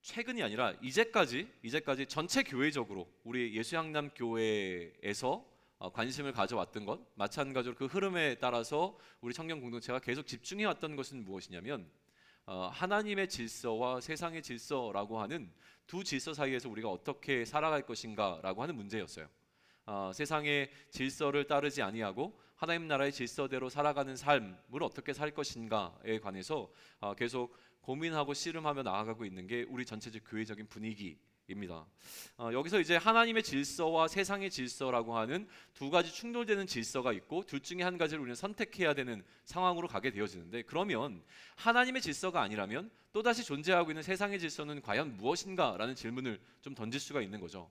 최근이 아니라 이제까지 전체 교회적으로 우리 예수향남 교회에서 관심을 가져왔던 것, 마찬가지로 그 흐름에 따라서 우리 청년 공동체가 계속 집중해 왔던 것은 무엇이냐면 하나님의 질서와 세상의 질서라고 하는 두 질서 사이에서 우리가 어떻게 살아갈 것인가라고 하는 문제였어요. 세상의 질서를 따르지 아니하고 하나님 나라의 질서대로 살아가는 삶을 어떻게 살 것인가에 관해서 계속 고민하고 씨름하며 나아가고 있는 게 우리 전체적 교회적인 분위기입니다. 여기서 이제 하나님의 질서와 세상의 질서라고 하는 두 가지 충돌되는 질서가 있고 둘 중에 한 가지를 우리는 선택해야 되는 상황으로 가게 되어지는데, 그러면 하나님의 질서가 아니라면 또다시 존재하고 있는 세상의 질서는 과연 무엇인가라는 질문을 좀 던질 수가 있는 거죠.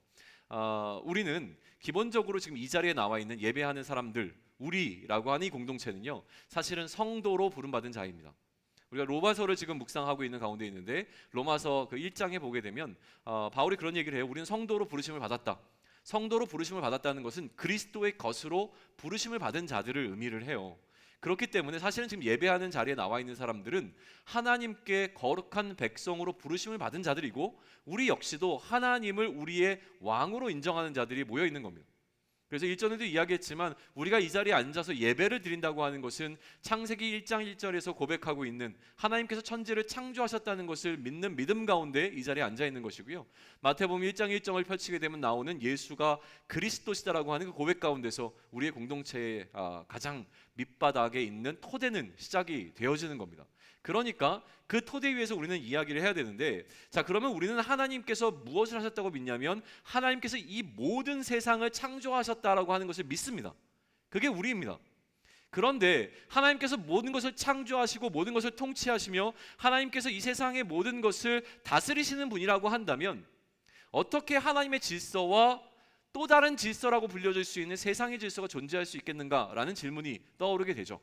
우리는 기본적으로 지금 이 자리에 나와 있는 예배하는 사람들, 우리라고 하는 이 공동체는요, 사실은 성도로 부름받은 자입니다. 우리가 로마서를 지금 묵상하고 있는 가운데 있는데, 로마서 그 1장에 보게 되면 바울이 그런 얘기를 해요. 우리는 성도로 부르심을 받았다. 성도로 부르심을 받았다는 것은 그리스도의 것으로 부르심을 받은 자들을 의미를 해요. 그렇기 때문에 사실은 지금 예배하는 자리에 나와 있는 사람들은 하나님께 거룩한 백성으로 부르심을 받은 자들이고, 우리 역시도 하나님을 우리의 왕으로 인정하는 자들이 모여 있는 겁니다. 그래서 일전에도 이야기했지만 우리가 이 자리에 앉아서 예배를 드린다고 하는 것은 창세기 1장 1절에서 고백하고 있는 하나님께서 천지를 창조하셨다는 것을 믿는 믿음 가운데 이 자리에 앉아 있는 것이고요. 마태복음 1장 1절을 펼치게 되면 나오는 예수가 그리스도시다라고 하는 그 고백 가운데서 우리의 공동체의 가장 밑바닥에 있는 토대는 시작이 되어지는 겁니다. 그러니까 그 토대 위에서 우리는 이야기를 해야 되는데, 자, 그러면 우리는 하나님께서 무엇을 하셨다고 믿냐면 하나님께서 이 모든 세상을 창조하셨다라고 하는 것을 믿습니다. 그게 우리입니다. 그런데 하나님께서 모든 것을 창조하시고 모든 것을 통치하시며 하나님께서 이 세상의 모든 것을 다스리시는 분이라고 한다면, 어떻게 하나님의 질서와 또 다른 질서라고 불려질 수 있는 세상의 질서가 존재할 수 있겠는가라는 질문이 떠오르게 되죠.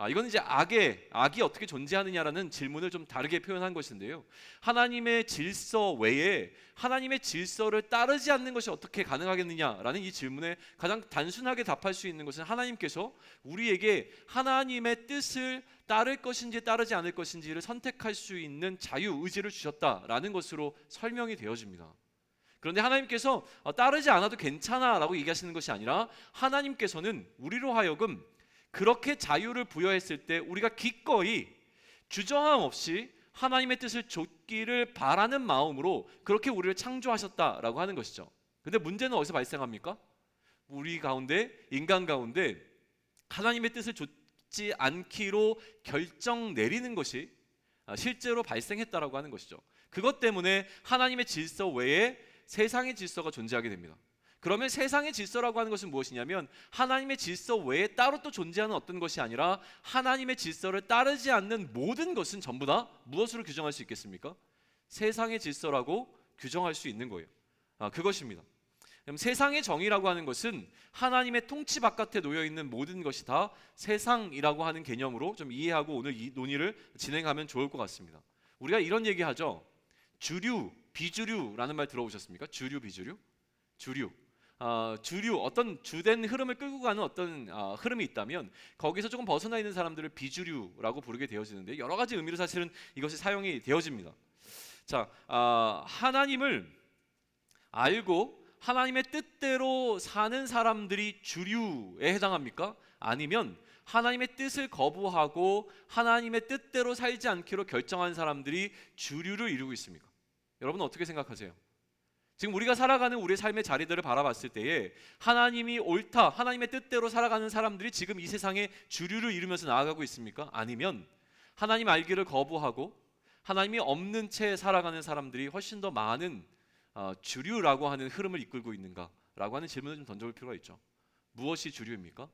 이건 이제 악이 어떻게 존재하느냐라는 질문을 좀 다르게 표현한 것인데요. 하나님의 질서 외에 하나님의 질서를 따르지 않는 것이 어떻게 가능하겠느냐라는 이 질문에 가장 단순하게 답할 수 있는 것은 하나님께서 우리에게 하나님의 뜻을 따를 것인지 따르지 않을 것인지를 선택할 수 있는 자유의지를 주셨다라는 것으로 설명이 되어집니다. 그런데 하나님께서 따르지 않아도 괜찮아라고 얘기하시는 것이 아니라, 하나님께서는 우리로 하여금 그렇게 자유를 부여했을 때 우리가 기꺼이 주저함 없이 하나님의 뜻을 좇기를 바라는 마음으로 그렇게 우리를 창조하셨다라고 하는 것이죠. 근데 문제는 어디서 발생합니까? 우리 가운데, 인간 가운데 하나님의 뜻을 좇지 않기로 결정 내리는 것이 실제로 발생했다라고 하는 것이죠. 그것 때문에 하나님의 질서 외에 세상의 질서가 존재하게 됩니다. 그러면 세상의 질서라고 하는 것은 무엇이냐면, 하나님의 질서 외에 따로 또 존재하는 어떤 것이 아니라 하나님의 질서를 따르지 않는 모든 것은 전부 다 무엇으로 규정할 수 있겠습니까? 세상의 질서라고 규정할 수 있는 거예요. 그것입니다. 그럼 세상의 정의라고 하는 것은 하나님의 통치 바깥에 놓여 있는 모든 것이 다 세상이라고 하는 개념으로 좀 이해하고 오늘 이 논의를 진행하면 좋을 것 같습니다. 우리가 이런 얘기하죠. 주류, 비주류라는 말 들어보셨습니까? 주류, 비주류? 주류. 주류, 어떤 주된 흐름을 끌고 가는 어떤 흐름이 있다면 거기서 조금 벗어나 있는 사람들을 비주류라고 부르게 되어지는데, 여러 가지 의미로 사실은 이것이 사용이 되어집니다. 자, 하나님을 알고 하나님의 뜻대로 사는 사람들이 주류에 해당합니까? 아니면 하나님의 뜻을 거부하고 하나님의 뜻대로 살지 않기로 결정한 사람들이 주류를 이루고 있습니까? 여러분 어떻게 생각하세요? 지금 우리가 살아가는 우리의 삶의 자리들을 바라봤을 때에 하나님이 옳다, 하나님의 뜻대로 살아가는 사람들이 지금 이 세상에 주류를 이루면서 나아가고 있습니까? 아니면 하나님 알기를 거부하고 하나님이 없는 채 살아가는 사람들이 훨씬 더 많은 주류라고 하는 흐름을 이끌고 있는가라고 하는 질문을 좀 던져볼 필요가 있죠. 무엇이 주류입니까?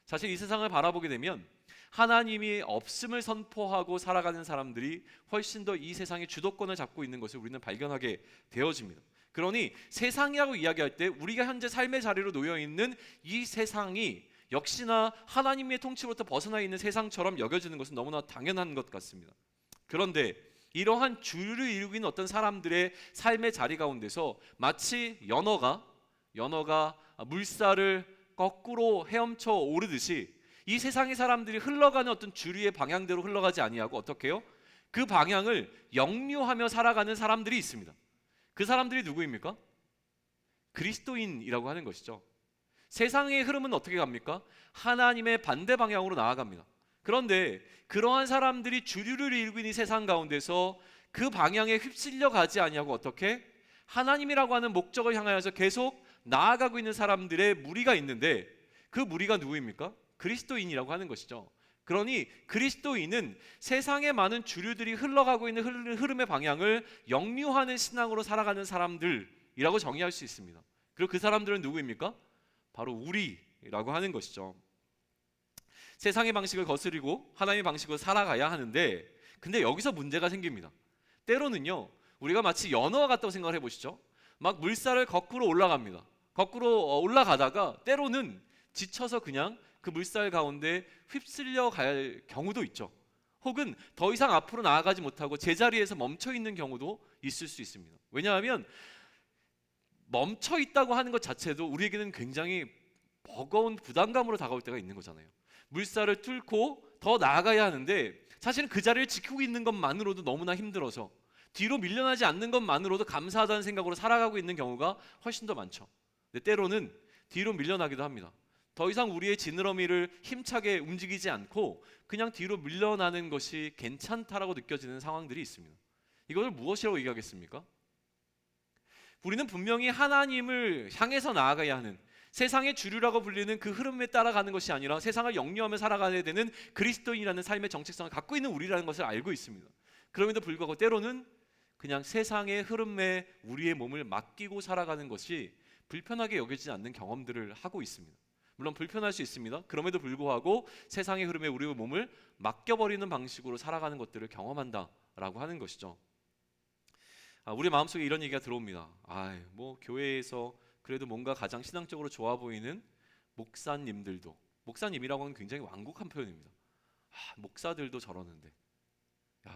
사실 이 세상을 바라보게 되면 하나님이 없음을 선포하고 살아가는 사람들이 훨씬 더 이 세상의 주도권을 잡고 있는 것을 우리는 발견하게 되어집니다. 그러니 세상이라고 이야기할 때 우리가 현재 삶의 자리로 놓여있는 이 세상이 역시나 하나님의 통치로부터 벗어나 있는 세상처럼 여겨지는 것은 너무나 당연한 것 같습니다. 그런데 이러한 주류를 이루고 있는 어떤 사람들의 삶의 자리 가운데서 마치 연어가 물살을 거꾸로 헤엄쳐 오르듯이 이 세상의 사람들이 흘러가는 어떤 주류의 방향대로 흘러가지 아니하고 어떻게 해요? 그 방향을 역류하며 살아가는 사람들이 있습니다. 그 사람들이 누구입니까? 그리스도인이라고 하는 것이죠. 세상의 흐름은 어떻게 갑니까? 하나님의 반대 방향으로 나아갑니다. 그런데 그러한 사람들이 주류를 이루고 있는 세상 가운데서 그 방향에 휩쓸려 가지 아니하고 어떻게? 하나님이라고 하는 목적을 향하여서 계속 나아가고 있는 사람들의 무리가 있는데, 그 무리가 누구입니까? 그리스도인이라고 하는 것이죠. 그러니 그리스도인은 세상의 많은 주류들이 흘러가고 있는 흐름의 방향을 역류하는 신앙으로 살아가는 사람들이라고 정의할 수 있습니다. 그리고 그 사람들은 누구입니까? 바로 우리라고 하는 것이죠. 세상의 방식을 거스리고 하나님의 방식으로 살아가야 하는데, 근데 여기서 문제가 생깁니다. 때로는요, 우리가 마치 연어와 같다고 생각을 해보시죠. 막 물살을 거꾸로 올라갑니다. 거꾸로 올라가다가 때로는 지쳐서 그냥 그 물살 가운데 휩쓸려 갈 경우도 있죠. 혹은 더 이상 앞으로 나아가지 못하고 제자리에서 멈춰 있는 경우도 있을 수 있습니다. 왜냐하면 멈춰 있다고 하는 것 자체도 우리에게는 굉장히 버거운 부담감으로 다가올 때가 있는 거잖아요. 물살을 뚫고 더 나아가야 하는데 사실은 그 자리를 지키고 있는 것만으로도 너무나 힘들어서 뒤로 밀려나지 않는 것만으로도 감사하다는 생각으로 살아가고 있는 경우가 훨씬 더 많죠. 근데 때로는 뒤로 밀려나기도 합니다. 더 이상 우리의 지느러미를 힘차게 움직이지 않고 그냥 뒤로 밀려나는 것이 괜찮다라고 느껴지는 상황들이 있습니다. 이것을 무엇이라고 얘기하겠습니까? 우리는 분명히 하나님을 향해서 나아가야 하는, 세상의 주류라고 불리는 그 흐름에 따라가는 것이 아니라 세상을 역류하며 살아가야 되는 그리스도인이라는 삶의 정체성을 갖고 있는 우리라는 것을 알고 있습니다. 그럼에도 불구하고 때로는 그냥 세상의 흐름에 우리의 몸을 맡기고 살아가는 것이 불편하게 여겨지지 않는 경험들을 하고 있습니다. 물론 불편할 수 있습니다. 그럼에도 불구하고 세상의 흐름에 우리의 몸을 맡겨버리는 방식으로 살아가는 것들을 경험한다라고 하는 것이죠. 우리 마음속에 이런 얘기가 들어옵니다. 뭐 교회에서 그래도 뭔가 가장 신앙적으로 좋아 보이는 목사님들도, 목사님이라고 하는 굉장히 완곡한 표현입니다. 목사들도 저러는데,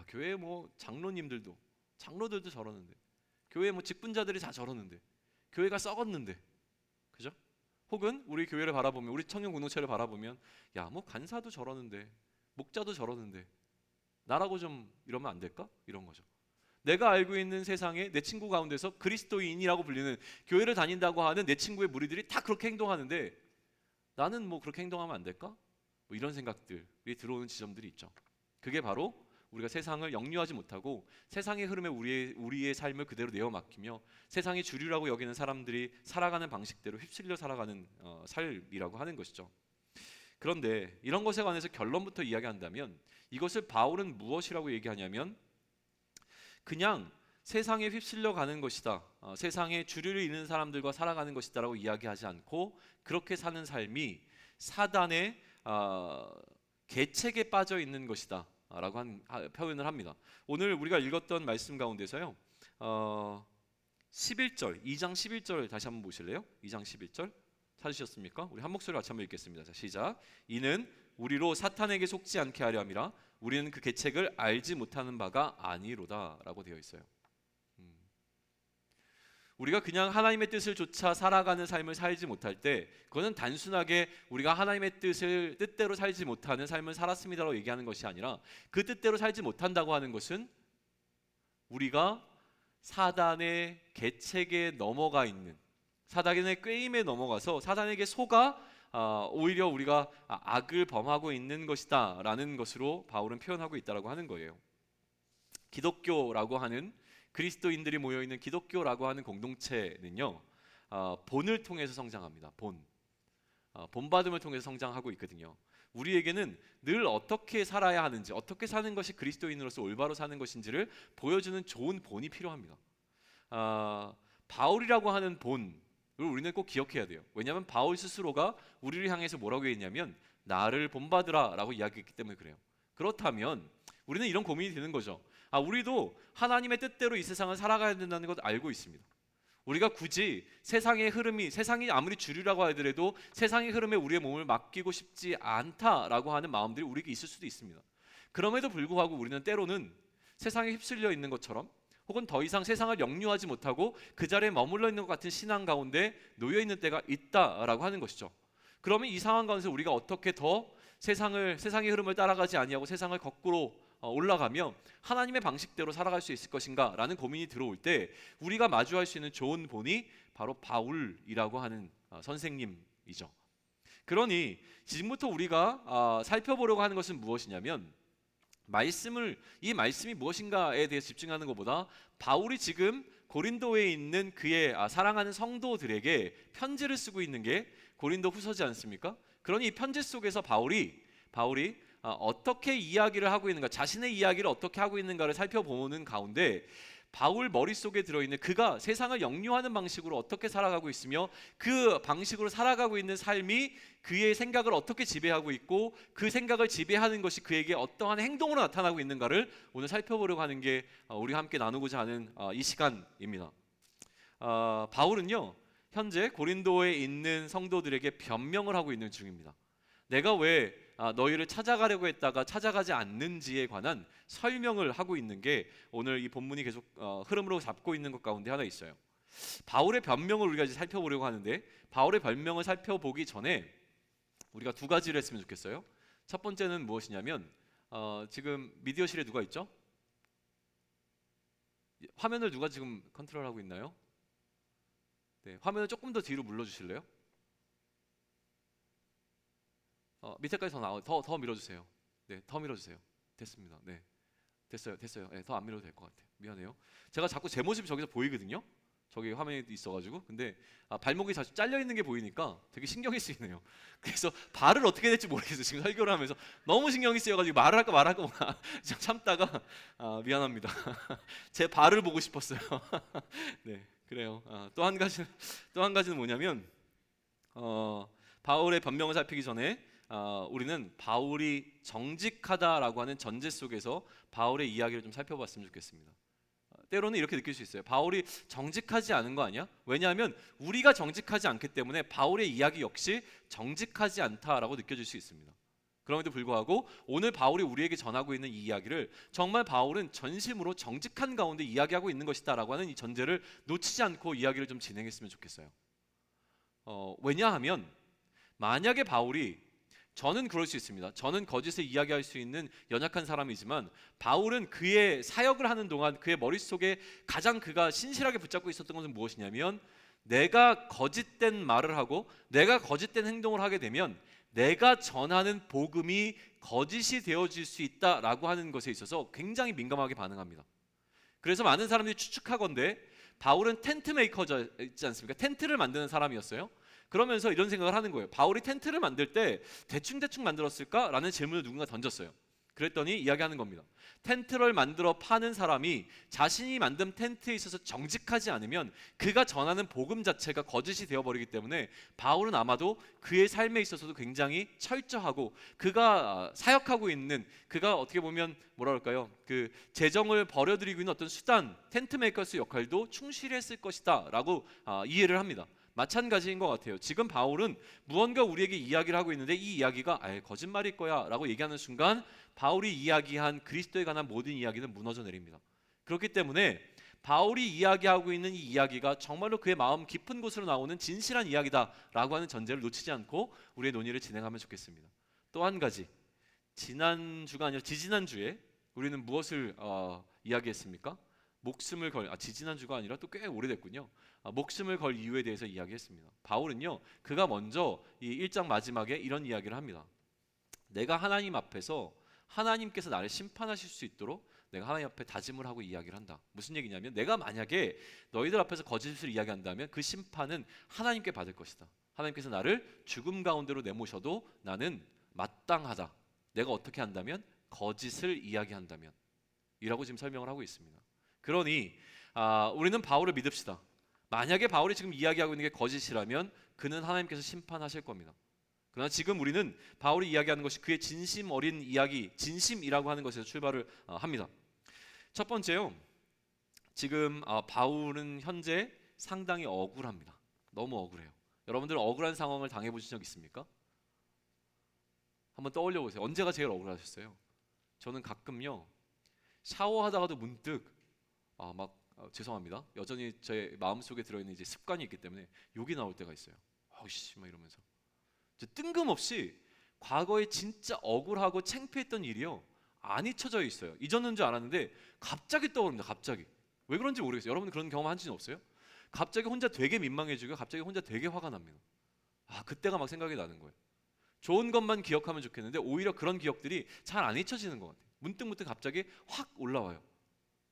교회 뭐 장로들도 저러는데, 교회 뭐 직분자들이 다 저러는데, 교회가 썩었는데, 그죠? 혹은 우리 교회를 바라보면, 우리 청년 공동체를 바라보면, 뭐 간사도 저러는데, 목자도 저러는데, 나라고 좀 이러면 안 될까? 이런 거죠. 내가 알고 있는 세상에 내 친구 가운데서 그리스도인이라고 불리는, 교회를 다닌다고 하는 내 친구의 무리들이 다 그렇게 행동하는데 나는 뭐 그렇게 행동하면 안 될까? 뭐 이런 생각들이 들어오는 지점들이 있죠. 그게 바로 우리가 세상을 역류하지 못하고 세상의 흐름에 우리의 삶을 그대로 내어 맡기며 세상의 주류라고 여기는 사람들이 살아가는 방식대로 휩쓸려 살아가는 삶이라고 하는 것이죠. 그런데 이런 것에 관해서 결론부터 이야기한다면, 이것을 바울은 무엇이라고 얘기하냐면 그냥 세상에 휩쓸려 가는 것이다, 세상의 주류를 잇는 사람들과 살아가는 것이다 라고 이야기하지 않고, 그렇게 사는 삶이 사단의 계책에 빠져 있는 것이다 라고 표현을 합니다. 오늘 우리가 읽었던 말씀 가운데서요, 11절, 2장 11절 다시 한번 보실래요? 2장 11절 찾으셨습니까? 우리 한 목소리로 같이 한번 읽겠습니다. 자, 시작. 이는 우리로 사탄에게 속지 않게 하려 함이라 우리는 그 계책을 알지 못하는 바가 아니로다 라고 되어 있어요. 우리가 그냥 하나님의 뜻을 좇아 살아가는 삶을 살지 못할 때, 그것은 단순하게 우리가 하나님의 뜻대로 살지 못하는 삶을 살았습니다라고 얘기하는 것이 아니라, 그 뜻대로 살지 못한다고 하는 것은 우리가 사단의 계책에 넘어가 있는, 사단의 꾀임에 넘어가서 사단에게 속아 오히려 우리가 악을 범하고 있는 것이다 라는 것으로 바울은 표현하고 있다고 하는 거예요. 기독교라고 하는, 그리스도인들이 모여있는 기독교라고 하는 공동체는요, 본을 통해서 성장합니다. 본받음을 통해서 성장하고 있거든요. 우리에게는 늘 어떻게 살아야 하는지, 어떻게 사는 것이 그리스도인으로서 올바로 사는 것인지를 보여주는 좋은 본이 필요합니다. 바울이라고 하는 본을 우리는 꼭 기억해야 돼요. 왜냐하면 바울 스스로가 우리를 향해서 뭐라고 했냐면 나를 본받으라 라고 이야기했기 때문에 그래요. 그렇다면 우리는 이런 고민이 드는 거죠. 우리도 하나님의 뜻대로 이 세상을 살아가야 된다는 것 알고 있습니다. 우리가 굳이 세상의 흐름이, 세상이 아무리 주류라고 하더라도 세상의 흐름에 우리의 몸을 맡기고 싶지 않다라고 하는 마음들이 우리에게 있을 수도 있습니다. 그럼에도 불구하고 우리는 때로는 세상에 휩쓸려 있는 것처럼, 혹은 더 이상 세상을 역류하지 못하고 그 자리에 머물러 있는 것 같은 신앙 가운데 놓여 있는 때가 있다라고 하는 것이죠. 그러면 이 상황 가운데서 우리가 어떻게 더 세상의 흐름을 따라가지 아니하고 세상을 거꾸로 올라가며 하나님의 방식대로 살아갈 수 있을 것인가 라는 고민이 들어올 때 우리가 마주할 수 있는 좋은 본이 바로 바울이라고 하는 선생님이죠. 그러니 지금부터 우리가 살펴보려고 하는 것은 무엇이냐면 이 말씀이 무엇인가에 대해 집중하는 것보다 바울이 지금 고린도에 있는 그의 사랑하는 성도들에게 편지를 쓰고 있는 게 고린도 후서지 않습니까? 그러니 이 편지 속에서 바울이 어떻게 이야기를 하고 있는가, 자신의 이야기를 어떻게 하고 있는가를 살펴보는 가운데 바울 머릿속에 들어있는 그가 세상을 역류하는 방식으로 어떻게 살아가고 있으며 그 방식으로 살아가고 있는 삶이 그의 생각을 어떻게 지배하고 있고 그 생각을 지배하는 것이 그에게 어떠한 행동으로 나타나고 있는가를 오늘 살펴보려고 하는 게 우리가 함께 나누고자 하는 이 시간입니다. 바울은요 현재 고린도에 있는 성도들에게 변명을 하고 있는 중입니다. 내가 왜 너희를 찾아가려고 했다가 찾아가지 않는지에 관한 설명을 하고 있는 게 오늘 이 본문이 계속 흐름으로 잡고 있는 것 가운데 하나 있어요. 바울의 변명을 우리가 이제 살펴보려고 하는데 바울의 변명을 살펴보기 전에 우리가 두 가지를 했으면 좋겠어요. 첫 번째는 무엇이냐면 지금 미디어실에 누가 있죠? 화면을 누가 지금 컨트롤하고 있나요? 네, 화면을 조금 더 뒤로 물러주실래요? 밑에까지 더 밀어주세요. 네, 더 밀어주세요. 됐습니다. 네, 됐어요. 네, 더 안 밀어도 될 것 같아요. 미안해요. 제가 자꾸 제 모습이 저기서 보이거든요. 저기 화면에 있어가지고. 근데 발목이 자주 잘려 있는 게 보이니까 되게 신경이 쓰이네요. 그래서 발을 어떻게 될지 모르겠어요. 지금 설교를 하면서 너무 신경이 쓰여가지고 말을 할까 참다가 미안합니다. 제 발을 보고 싶었어요. 네, 그래요. 또 한 가지는 뭐냐면 바울의 변명을 살피기 전에 우리는 바울이 정직하다라고 하는 전제 속에서 바울의 이야기를 좀 살펴봤으면 좋겠습니다. 때로는 이렇게 느낄 수 있어요. 바울이 정직하지 않은 거 아니야? 왜냐하면 우리가 정직하지 않기 때문에 바울의 이야기 역시 정직하지 않다라고 느껴질 수 있습니다. 그럼에도 불구하고 오늘 바울이 우리에게 전하고 있는 이 이야기를 정말 바울은 전심으로 정직한 가운데 이야기하고 있는 것이다라고 하는 이 전제를 놓치지 않고 이야기를 좀 진행했으면 좋겠어요. 왜냐하면 만약에 바울이 저는 그럴 수 있습니다. 저는 거짓을 이야기할 수 있는 연약한 사람이지만 바울은 그의 사역을 하는 동안 그의 머릿속에 가장 그가 신실하게 붙잡고 있었던 것은 무엇이냐면 내가 거짓된 말을 하고 내가 거짓된 행동을 하게 되면 내가 전하는 복음이 거짓이 되어질 수 있다라고 하는 것에 있어서 굉장히 민감하게 반응합니다. 그래서 많은 사람들이 추측하건대 바울은 텐트 메이커지 않습니까? 텐트를 만드는 사람이었어요. 그러면서 이런 생각을 하는 거예요. 바울이 텐트를 만들 때 대충 만들었을까? 라는 질문을 누군가 던졌어요. 그랬더니 이야기하는 겁니다. 텐트를 만들어 파는 사람이 자신이 만든 텐트에 있어서 정직하지 않으면 그가 전하는 복음 자체가 거짓이 되어버리기 때문에 바울은 아마도 그의 삶에 있어서도 굉장히 철저하고 그가 사역하고 있는 그가 어떻게 보면 뭐라 그럴까요? 그 재정을 벌여들이고 있는 어떤 수단 텐트 메이커스 역할도 충실히 했을 것이다 라고 이해를 합니다. 마찬가지인 것 같아요. 지금 바울은 무언가 우리에게 이야기를 하고 있는데 이 이야기가 거짓말일 거야 라고 얘기하는 순간 바울이 이야기한 그리스도에 관한 모든 이야기는 무너져 내립니다. 그렇기 때문에 바울이 이야기하고 있는 이 이야기가 정말로 그의 마음 깊은 곳으로 나오는 진실한 이야기다 라고 하는 전제를 놓치지 않고 우리의 논의를 진행하면 좋겠습니다. 또 한 가지, 지난주가 아니라 지지난주에 우리는 무엇을 이야기했습니까? 목숨을 걸 지지난주가 아니라 또 꽤 오래됐군요. 목숨을 걸 이유에 대해서 이야기했습니다. 바울은요 그가 먼저 이 1장 마지막에 이런 이야기를 합니다. 내가 하나님 앞에서 하나님께서 나를 심판하실 수 있도록 내가 하나님 앞에 다짐을 하고 이야기를 한다. 무슨 얘기냐면 내가 만약에 너희들 앞에서 거짓을 이야기한다면 그 심판은 하나님께 받을 것이다. 하나님께서 나를 죽음 가운데로 내모셔도 나는 마땅하다. 내가 어떻게 한다면 거짓을 이야기한다면 이라고 지금 설명을 하고 있습니다. 그러니 우리는 바울을 믿읍시다. 만약에 바울이 지금 이야기하고 있는 게 거짓이라면 그는 하나님께서 심판하실 겁니다. 그러나 지금 우리는 바울이 이야기하는 것이 그의 진심 어린 이야기, 진심이라고 하는 것에서 출발을 합니다. 첫 번째요. 지금 바울은 현재 상당히 억울합니다. 너무 억울해요. 여러분들 억울한 상황을 당해보신 적 있습니까? 한번 떠올려 보세요. 언제가 제일 억울하셨어요? 저는 가끔요. 샤워하다가도 문득 죄송합니다. 여전히 제 마음속에 들어있는 이제 습관이 있기 때문에 욕이 나올 때가 있어요. 어이씨 막 이러면서 뜬금없이 과거에 진짜 억울하고 창피했던 일이요 안 잊혀져 있어요. 잊었는 줄 알았는데 갑자기 떠오릅니다. 갑자기. 왜 그런지 모르겠어요. 여러분 그런 경험 하신 적 없어요? 갑자기 혼자 되게 민망해지고 갑자기 혼자 되게 화가 납니다. 그때가 막 생각이 나는 거예요. 좋은 것만 기억하면 좋겠는데 오히려 그런 기억들이 잘 안 잊혀지는 것 같아요. 문득 갑자기 확 올라와요.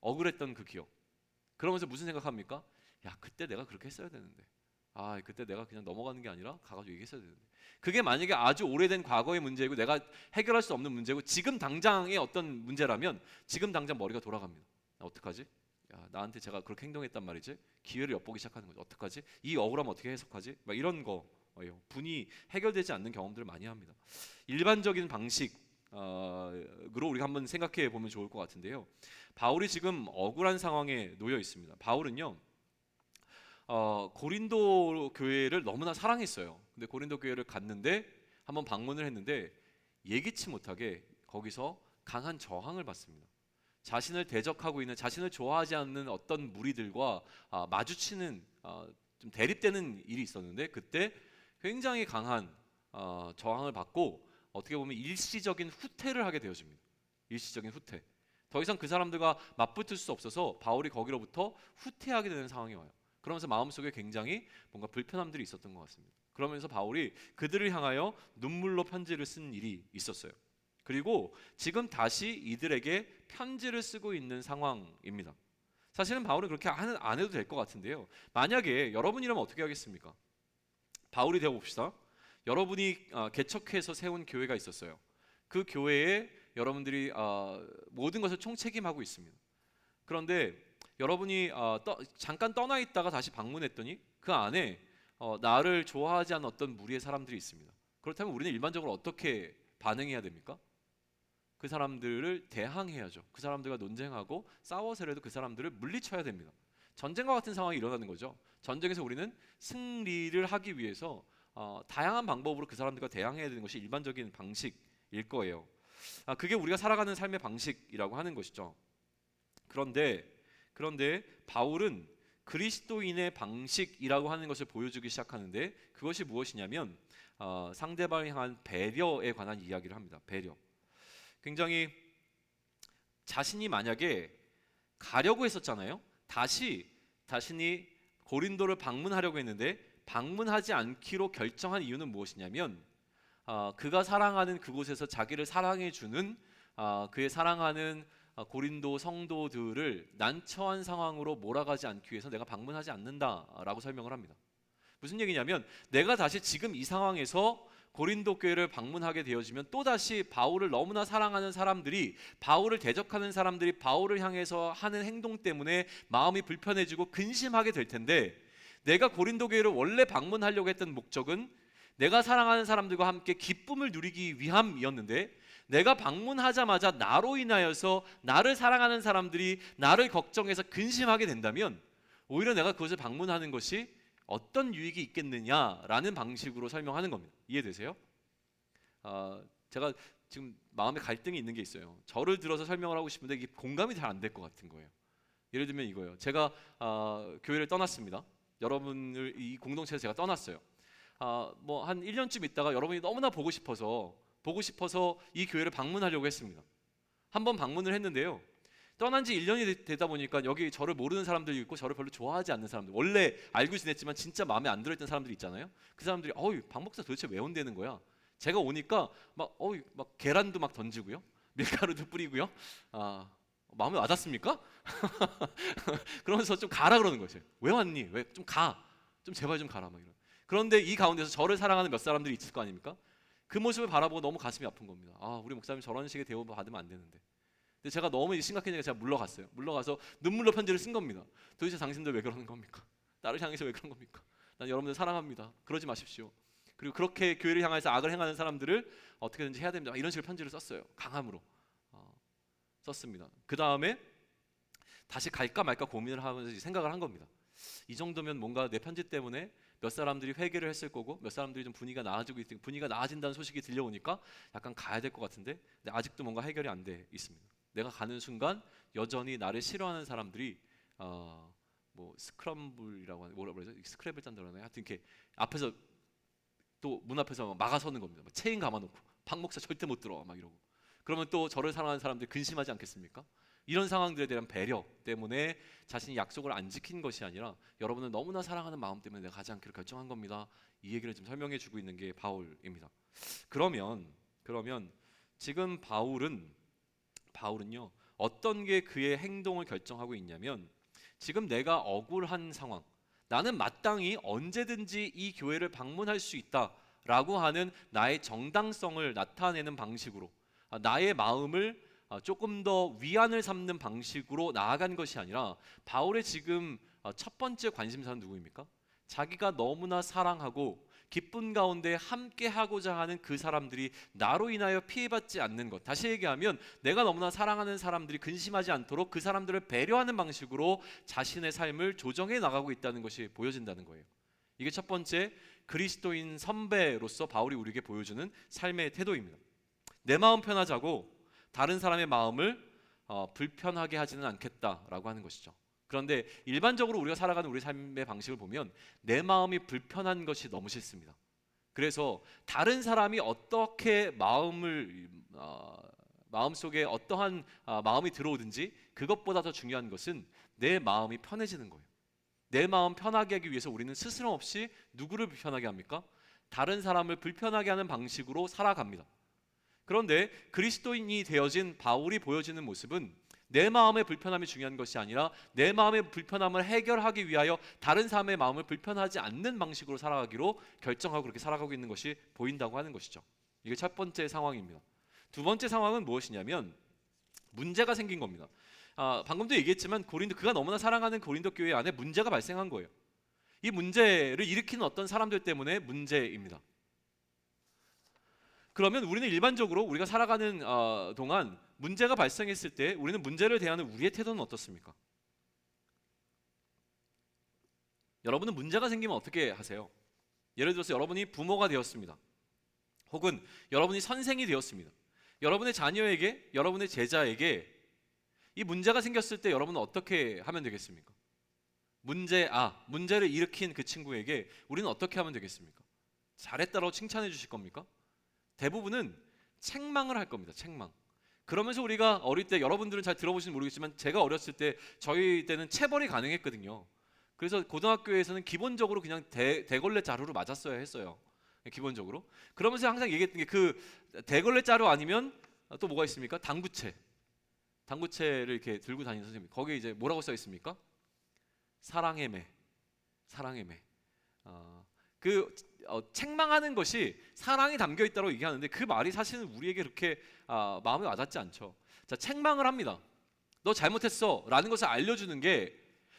억울했던 그 기억. 그러면서 무슨 생각합니까? 야, 그때 내가 그렇게 했어야 되는데. 그때 내가 그냥 넘어가는 게 아니라 가가지고 얘기했어야 되는데. 그게 만약에 아주 오래된 과거의 문제고 내가 해결할 수 없는 문제고 지금 당장의 어떤 문제라면 지금 당장 머리가 돌아갑니다. 어떡하지? 야, 나한테 제가 그렇게 행동했단 말이지. 기회를 엿보기 시작하는 거죠. 어떡하지? 이 억울함 어떻게 해석하지? 막 이런 거. 분이 해결되지 않는 경험들을 많이 합니다. 일반적인 방식으로 우리가 한번 생각해 보면 좋을 것 같은데요. 바울이 지금 억울한 상황에 놓여 있습니다. 바울은요, 고린도 교회를 너무나 사랑했어요. 근데 고린도 교회를 갔는데 한번 방문을 했는데 예기치 못하게 거기서 강한 저항을 받습니다. 자신을 대적하고 있는, 자신을 좋아하지 않는 어떤 무리들과 마주치는, 좀 대립되는 일이 있었는데 그때 굉장히 강한 저항을 받고 어떻게 보면 일시적인 후퇴를 하게 되어집니다. 일시적인 후퇴. 더 이상 그 사람들과 맞붙을 수 없어서 바울이 거기로부터 후퇴하게 되는 상황이 와요. 그러면서 마음속에 굉장히 뭔가 불편함들이 있었던 것 같습니다. 그러면서 바울이 그들을 향하여 눈물로 편지를 쓴 일이 있었어요. 그리고 지금 다시 이들에게 편지를 쓰고 있는 상황입니다. 사실은 바울은 그렇게 안 해도 될 것 같은데요. 만약에 여러분이라면 어떻게 하겠습니까? 바울이 되어봅시다. 여러분이 개척해서 세운 교회가 있었어요. 그 교회에 여러분들이 모든 것을 총책임하고 있습니다. 그런데 여러분이 잠깐 떠나 있다가 다시 방문했더니 그 안에 나를 좋아하지 않는 어떤 무리의 사람들이 있습니다. 그렇다면 우리는 일반적으로 어떻게 반응해야 됩니까? 그 사람들을 대항해야죠. 그 사람들과 논쟁하고 싸워서라도 그 사람들을 물리쳐야 됩니다. 전쟁과 같은 상황이 일어나는 거죠. 전쟁에서 우리는 승리를 하기 위해서 다양한 방법으로 그 사람들과 대항해야 되는 것이 일반적인 방식일 거예요. 그게 우리가 살아가는 삶의 방식이라고 하는 것이죠. 그런데 바울은 그리스도인의 방식이라고 하는 것을 보여주기 시작하는데 그것이 무엇이냐면 상대방을 향한 배려에 관한 이야기를 합니다. 배려. 굉장히 자신이 만약에 가려고 했었잖아요. 자신이 고린도를 방문하려고 했는데 방문하지 않기로 결정한 이유는 무엇이냐면 그가 사랑하는 그곳에서 자기를 사랑해 주는 그의 사랑하는 고린도 성도들을 난처한 상황으로 몰아가지 않기 위해서 내가 방문하지 않는다라고 설명을 합니다. 무슨 얘기냐면 내가 다시 지금 이 상황에서 고린도 교회를 방문하게 되어지면 또다시 바울을 너무나 사랑하는 사람들이, 바울을 대적하는 사람들이 바울을 향해서 하는 행동 때문에 마음이 불편해지고 근심하게 될 텐데, 내가 고린도 교회를 원래 방문하려고 했던 목적은 내가 사랑하는 사람들과 함께 기쁨을 누리기 위함이었는데 내가 방문하자마자 나로 인하여서 나를 사랑하는 사람들이 나를 걱정해서 근심하게 된다면 오히려 내가 그것을 방문하는 것이 어떤 유익이 있겠느냐라는 방식으로 설명하는 겁니다. 이해되세요? 제가 지금 마음에 갈등이 있는 게 있어요. 저를 들어서 설명을 하고 싶은데 이게 공감이 잘 안 될 것 같은 거예요. 예를 들면 이거예요. 제가 교회를 떠났습니다. 여러분을 이 공동체에서 제가 떠났어요. 뭐 한 1년쯤 있다가 여러분이 너무나 보고 싶어서 이 교회를 방문하려고 했습니다. 한번 방문을 했는데요. 떠난 지 1년이 되다 보니까 여기 저를 모르는 사람들이 있고 저를 별로 좋아하지 않는 사람들, 원래 알고 지냈지만 진짜 마음에 안 들어있던 사람들이 있잖아요. 그 사람들이 박 목사 도대체 왜 온다는 거야? 제가 오니까 막 계란도 막 던지고요, 밀가루도 뿌리고요. 마음에 와닿습니까? 그러면서 좀 가라 그러는 거죠. 왜 왔니? 왜 좀 가? 좀 제발 좀 가라 막 이런. 그런데 이 가운데서 저를 사랑하는 몇 사람들이 있을 거 아닙니까? 그 모습을 바라보고 너무 가슴이 아픈 겁니다. 우리 목사님 저런 식의 대우 받으면 안 되는데. 근데 제가 너무 심각해지니까 제가 물러갔어요. 물러가서 눈물로 편지를 쓴 겁니다. 도대체 당신들 왜 그러는 겁니까? 나를 향해서 왜 그런 겁니까? 난 여러분들 사랑합니다. 그러지 마십시오. 그리고 그렇게 교회를 향해서 악을 행하는 사람들을 어떻게든지 해야 됩니다. 이런 식으로 편지를 썼어요. 강함으로 썼습니다. 그 다음에 다시 갈까 말까 고민을 하면서 생각을 한 겁니다. 이 정도면 뭔가 내 편지 때문에 몇 사람들이 회개를 했을 거고 몇 사람들이 좀 분위기가 나아진다는 소식이 들려오니까 약간 가야 될 것 같은데 근데 아직도 뭔가 해결이 안 돼 있습니다. 내가 가는 순간 여전히 나를 싫어하는 사람들이 뭐 스크럼블이라고 하는, 뭐라 그러죠? 스크랩을 짠다고 하나요? 하여튼 이렇게 앞에서 또 문 앞에서 막아서는 겁니다. 체인 감아놓고 박 목사 절대 못 들어와 막 이러고. 그러면 또 저를 사랑하는 사람들이 근심하지 않겠습니까? 이런 상황들에 대한 배려 때문에 자신이 약속을 안 지킨 것이 아니라 여러분을 너무나 사랑하는 마음 때문에 내가 가지 않기로 결정한 겁니다. 이 얘기를 좀 설명해 주고 있는 게 바울입니다. 그러면 지금 바울은요 어떤 게 그의 행동을 결정하고 있냐면, 지금 내가 억울한 상황, 나는 마땅히 언제든지 이 교회를 방문할 수 있다라고 하는 나의 정당성을 나타내는 방식으로 나의 마음을 조금 더 위안을 삼는 방식으로 나아간 것이 아니라, 바울의 지금 첫 번째 관심사는 누구입니까? 자기가 너무나 사랑하고 기쁜 가운데 함께 하고자 하는 그 사람들이 나로 인하여 피해받지 않는 것, 다시 얘기하면 내가 너무나 사랑하는 사람들이 근심하지 않도록 그 사람들을 배려하는 방식으로 자신의 삶을 조정해 나가고 있다는 것이 보여진다는 거예요. 이게 첫 번째 그리스도인 선배로서 바울이 우리에게 보여주는 삶의 태도입니다. 내 마음 편하자고 다른 사람의 마음을 불편하게 하지는 않겠다라고 하는 것이죠. 그런데 일반적으로 우리가 살아가는 우리 삶의 방식을 보면 내 마음이 불편한 것이 너무 싫습니다. 그래서 다른 사람이 어떻게 마음속에 어떠한 마음이 들어오든지 그것보다 더 중요한 것은 내 마음이 편해지는 거예요. 내 마음 편하게 하기 위해서 우리는 스스럼 없이 누구를 불편하게 합니까? 다른 사람을 불편하게 하는 방식으로 살아갑니다. 그런데 그리스도인이 되어진 바울이 보여지는 모습은 내 마음의 불편함이 중요한 것이 아니라 내 마음의 불편함을 해결하기 위하여 다른 사람의 마음을 불편하지 않는 방식으로 살아가기로 결정하고 그렇게 살아가고 있는 것이 보인다고 하는 것이죠. 이게 첫 번째 상황입니다. 두 번째 상황은 무엇이냐면 문제가 생긴 겁니다. 방금도 얘기했지만 그가 너무나 사랑하는 고린도 교회 안에 문제가 발생한 거예요. 이 문제를 일으키는 어떤 사람들 때문에 문제입니다. 그러면 우리는 일반적으로 우리가 살아가는 동안 문제가 발생했을 때 우리는 문제를 대하는 우리의 태도는 어떻습니까? 여러분은 문제가 생기면 어떻게 하세요? 예를 들어서 여러분이 부모가 되었습니다. 혹은 여러분이 선생이 되었습니다. 여러분의 자녀에게, 여러분의 제자에게 이 문제가 생겼을 때 여러분은 어떻게 하면 되겠습니까? 문제를 일으킨 그 친구에게 우리는 어떻게 하면 되겠습니까? 잘했다라고 칭찬해 주실 겁니까? 대부분은 책망을 할 겁니다. 책망. 그러면서 우리가 어릴 때, 여러분들은 잘 들어보시는지 모르겠지만 제가 어렸을 때 저희 때는 체벌이 가능했거든요. 그래서 고등학교에서는 기본적으로 그냥 대걸레 자루로 맞았어야 했어요. 기본적으로. 그러면서 항상 얘기했던 게 그 대걸레 자루 아니면 또 뭐가 있습니까? 당구채를 이렇게 들고 다니는 선생님. 거기에 이제 뭐라고 써 있습니까? 사랑의 매. 책망하는 것이 사랑이 담겨 있다고 얘기하는데 그 말이 사실은 우리에게 그렇게 마음에 와닿지 않죠. 자, 책망을 합니다. 너 잘못했어 라는 것을 알려주는 게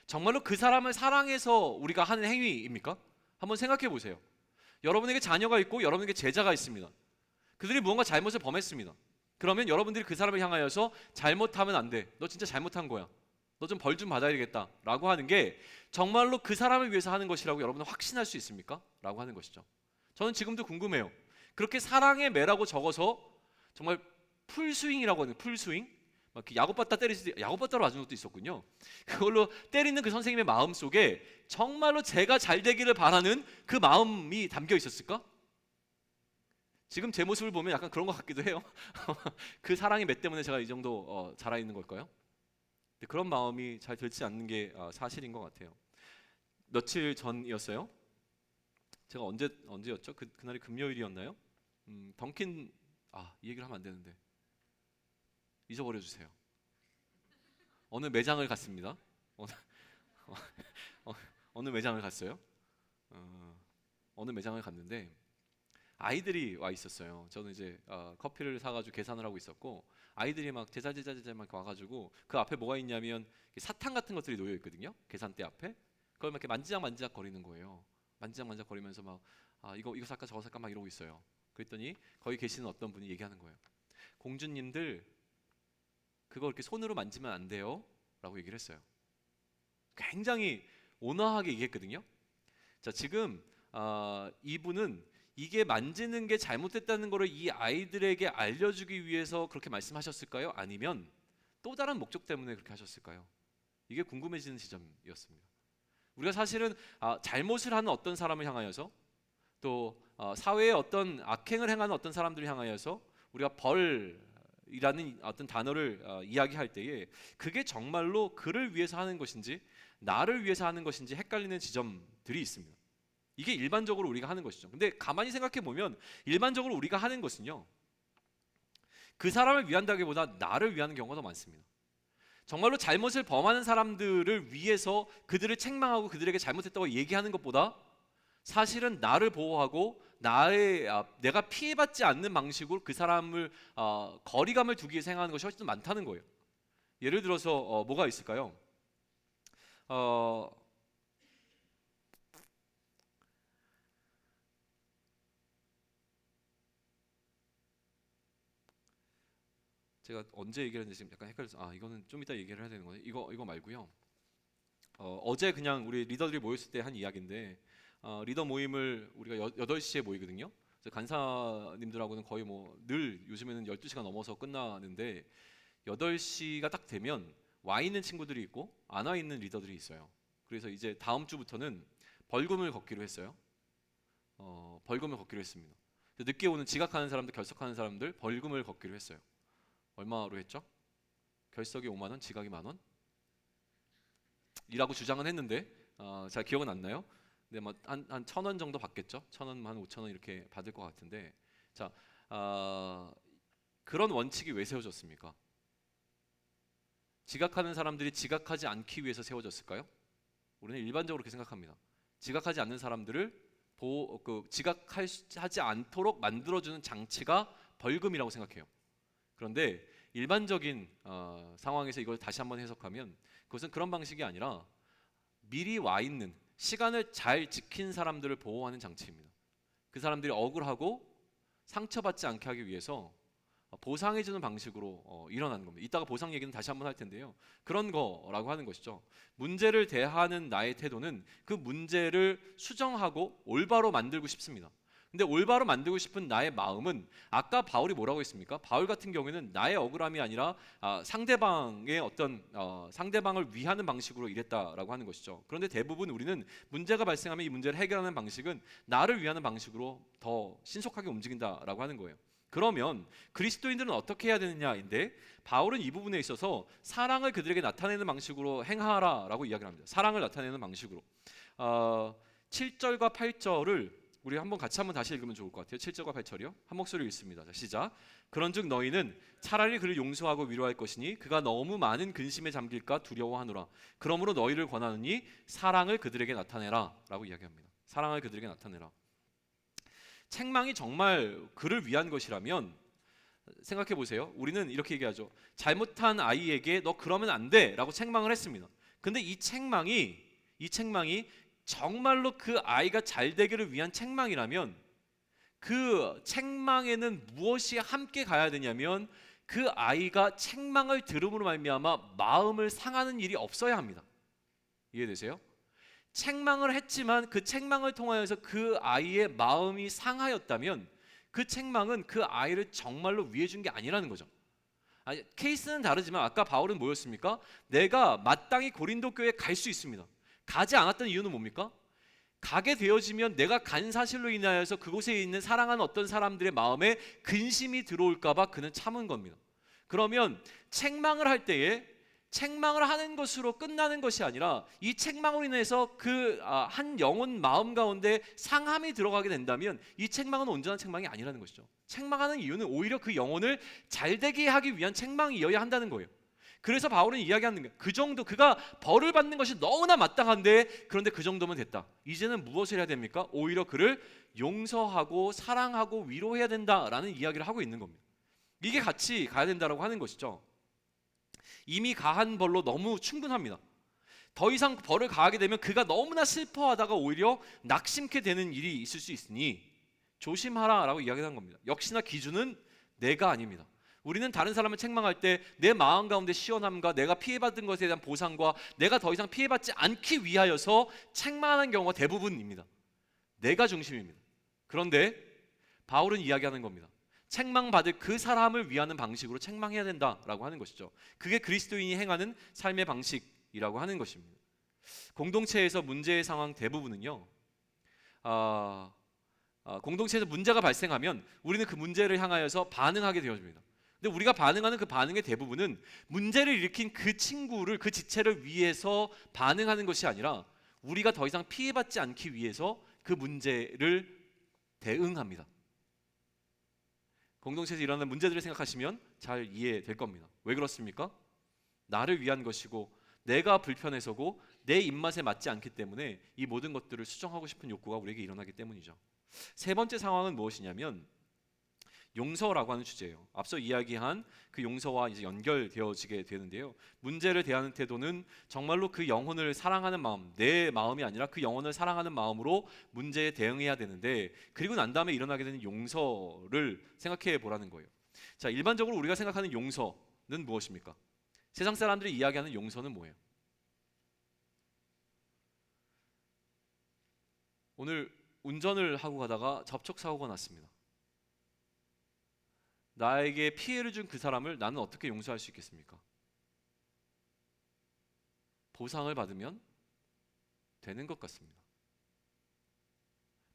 정말로 그 사람을 사랑해서 우리가 하는 행위입니까? 한번 생각해 보세요. 여러분에게 자녀가 있고 여러분에게 제자가 있습니다. 그들이 무언가 잘못을 범했습니다. 그러면 여러분들이 그 사람을 향하여서 잘못하면 안 돼, 너 진짜 잘못한 거야, 너 좀 벌 좀 받아야겠다 라고 하는 게 정말로 그 사람을 위해서 하는 것이라고 여러분은 확신할 수 있습니까? 라고 하는 것이죠. 저는 지금도 궁금해요. 그렇게 사랑의 매라고 적어서 정말 풀스윙이라고 하는, 풀스윙? 야구바타 야구바타로 맞은 것도 있었군요. 그걸로 때리는 그 선생님의 마음 속에 정말로 제가 잘 되기를 바라는 그 마음이 담겨 있었을까? 지금 제 모습을 보면 약간 그런 것 같기도 해요. 그 사랑의 매 때문에 제가 이 정도 자라 있는 걸까요? 그런 마음이 잘 들지 않는 게 사실인 것 같아요. 며칠 전이었어요. 제가 언제였죠? 그날이 금요일이었나요? 던킨 이 얘기를 하면 안 되는데 잊어버려 주세요. 어느 매장을 갔습니다. 어느 매장을 갔어요. 어느 매장을 갔는데 아이들이 와 있었어요. 저는 이제 커피를 사가지고 계산을 하고 있었고 아이들이 막 제자 막 와가지고 그 앞에 뭐가 있냐면 사탕 같은 것들이 놓여 있거든요. 계산대 앞에. 그걸 막 이렇게 만지작 거리는 거예요. 만지작 거리면서 막 이거 살까 저거 살까 막 이러고 있어요. 그랬더니 거기 계시는 어떤 분이 얘기하는 거예요. 공주님들 그거 이렇게 손으로 만지면 안 돼요 라고 얘기를 했어요. 굉장히 온화하게 얘기했거든요. 자, 지금 이분은 이게 만지는 게 잘못됐다는 거를 이 아이들에게 알려주기 위해서 그렇게 말씀하셨을까요? 아니면 또 다른 목적 때문에 그렇게 하셨을까요? 이게 궁금해지는 지점이었습니다. 우리가 사실은 잘못을 하는 어떤 사람을 향하여서 또 사회에 어떤 악행을 행하는 어떤 사람들을 향하여서 우리가 일이라는 어떤 단어를 이야기할 때에 그게 정말로 그를 위해서 하는 것인지 나를 위해서 하는 것인지 헷갈리는 지점들이 있습니다. 이게 일반적으로 우리가 하는 것이죠. 근데 가만히 생각해 보면 일반적으로 우리가 하는 것은요, 그 사람을 위한다기보다 나를 위하는 경우가 더 많습니다. 정말로 잘못을 범하는 사람들을 위해서 그들을 책망하고 그들에게 잘못했다고 얘기하는 것보다 사실은 나를 보호하고 내가 피해받지 않는 방식으로 그 사람을 거리감을 두기 위해서 행하는 것이 훨씬 더 많다는 거예요. 예를 들어서 뭐가 있을까요? 제가 언제 얘기를 했는지 지금 약간 헷갈려서 이거는 좀 이따 얘기를 해야 되는 거예요. 이거 말고요. 어제 그냥 우리 리더들이 모였을 때 한 이야기인데 리더 모임을 우리가 8시에 모이거든요. 그래서 간사님들하고는 거의 뭐 늘 요즘에는 12시가 넘어서 끝나는데 8시가 딱 되면 와 있는 친구들이 있고 안 와 있는 리더들이 있어요. 그래서 이제 다음 주부터는 벌금을 걷기로 했어요. 벌금을 걷기로 했습니다. 늦게 오는 지각하는 사람들, 결석하는 사람들 벌금을 걷기로 했어요. 얼마로 했죠? 결석이 5만 원, 지각이 1만 원? 이라고 주장은 했는데 잘 기억은 안 나요. 근데 뭐한 1,000원 정도 받겠죠. 1,000원, 한 5,000원 이렇게 받을 것 같은데, 자 그런 원칙이 왜 세워졌습니까? 지각하는 사람들이 지각하지 않기 위해서 세워졌을까요? 우리는 일반적으로 그렇게 생각합니다. 지각하지 않는 사람들을 지각하지 않도록 만들어주는 장치가 벌금이라고 생각해요. 그런데 일반적인 상황에서 이걸 다시 한번 해석하면 그것은 그런 방식이 아니라 미리 와 있는 시간을 잘 지킨 사람들을 보호하는 장치입니다. 그 사람들이 억울하고 상처받지 않게 하기 위해서 보상해주는 방식으로 일어나는 겁니다. 이따가 보상 얘기는 다시 한번 할 텐데요. 그런 거라고 하는 것이죠. 문제를 대하는 나의 태도는 그 문제를 수정하고 올바로 만들고 싶습니다. 근데 올바로 만들고 싶은 나의 마음은 아까 바울이 뭐라고 했습니까? 바울 같은 경우에는 나의 억울함이 아니라 상대방의 어떤 상대방을 위하는 방식으로 일했다라고 하는 것이죠. 그런데 대부분 우리는 문제가 발생하면 이 문제를 해결하는 방식은 나를 위하는 방식으로 더 신속하게 움직인다라고 하는 거예요. 그러면 그리스도인들은 어떻게 해야 되느냐인데 바울은 이 부분에 있어서 사랑을 그들에게 나타내는 방식으로 행하라라고 이야기를 합니다. 사랑을 나타내는 방식으로 7절과 8절을 우리 같이 한번 다시 읽으면 좋을 것 같아요. 7절과 8절이요. 한 목소리로 읽습니다. 자, 시작. 그런즉 너희는 차라리 그를 용서하고 위로할 것이니 그가 너무 많은 근심에 잠길까 두려워하노라. 그러므로 너희를 권하노니 사랑을 그들에게 나타내라 라고 이야기합니다. 사랑을 그들에게 나타내라. 책망이 정말 그를 위한 것이라면 생각해 보세요. 우리는 이렇게 얘기하죠. 잘못한 아이에게 너 그러면 안 돼 라고 책망을 했습니다. 근데 이 책망이 정말로 그 아이가 잘 되기를 위한 책망이라면 그 책망에는 무엇이 함께 가야 되냐면 그 아이가 책망을 들음으로 말미암아 마음을 상하는 일이 없어야 합니다. 이해되세요? 책망을 했지만 그 책망을 통하여서 그 아이의 마음이 상하였다면 그 책망은 그 아이를 정말로 위해 준 게 아니라는 거죠. 케이스는 다르지만 아까 바울은 뭐였습니까? 내가 마땅히 고린도 교회에 갈 수 있습니다. 가지 않았던 이유는 뭡니까? 가게 되어지면 내가 간 사실로 인하여서 그곳에 있는 사랑하는 어떤 사람들의 마음에 근심이 들어올까 봐 그는 참은 겁니다. 그러면 책망을 할 때에 책망을 하는 것으로 끝나는 것이 아니라 이 책망으로 인해서 그 한 영혼 마음 가운데 상함이 들어가게 된다면 이 책망은 온전한 책망이 아니라는 것이죠. 책망하는 이유는 오히려 그 영혼을 잘되게 하기 위한 책망이어야 한다는 거예요. 그래서 바울은 이야기하는 거예요. 그 정도 그가 벌을 받는 것이 너무나 마땅한데 그런데 그 정도면 됐다. 이제는 무엇을 해야 됩니까? 오히려 그를 용서하고 사랑하고 위로해야 된다라는 이야기를 하고 있는 겁니다. 이게 같이 가야 된다라고 하는 것이죠. 이미 가한 벌로 너무 충분합니다. 더 이상 벌을 가하게 되면 그가 너무나 슬퍼하다가 오히려 낙심케 되는 일이 있을 수 있으니 조심하라라고 이야기한 겁니다. 역시나 기준은 내가 아닙니다. 우리는 다른 사람을 책망할 때 내 마음 가운데 시원함과 내가 피해받은 것에 대한 보상과 내가 더 이상 피해받지 않기 위하여서 책망하는 경우가 대부분입니다. 내가 중심입니다. 그런데 바울은 이야기하는 겁니다. 책망받을 그 사람을 위하는 방식으로 책망해야 된다라고 하는 것이죠. 그게 그리스도인이 행하는 삶의 방식이라고 하는 것입니다. 공동체에서 문제의 상황 대부분은요, 공동체에서 문제가 발생하면 우리는 그 문제를 향하여서 반응하게 되어집니다. 근데 우리가 반응하는 그 반응의 대부분은 문제를 일으킨 그 친구를, 그 지체를 위해서 반응하는 것이 아니라 우리가 더 이상 피해받지 않기 위해서 그 문제를 대응합니다. 공동체에서 일어나는 문제들을 생각하시면 잘 이해될 겁니다. 왜 그렇습니까? 나를 위한 것이고 내가 불편해서고 내 입맛에 맞지 않기 때문에 이 모든 것들을 수정하고 싶은 욕구가 우리에게 일어나기 때문이죠. 세 번째 상황은 무엇이냐면 용서라고 하는 주제예요. 앞서 이야기한 그 용서와 이제 연결되어지게 되는데요. 문제를 대하는 태도는 정말로 그 영혼을 사랑하는 마음, 내 마음이 아니라 그 영혼을 사랑하는 마음으로 문제에 대응해야 되는데, 그리고 난 다음에 일어나게 되는 용서를 생각해 보라는 거예요. 자, 일반적으로 우리가 생각하는 용서는 무엇입니까? 세상 사람들이 이야기하는 용서는 뭐예요? 오늘 운전을 하고 가다가 접촉사고가 났습니다. 나에게 피해를 준 그 사람을 나는 어떻게 용서할 수 있겠습니까? 보상을 받으면 되는 것 같습니다.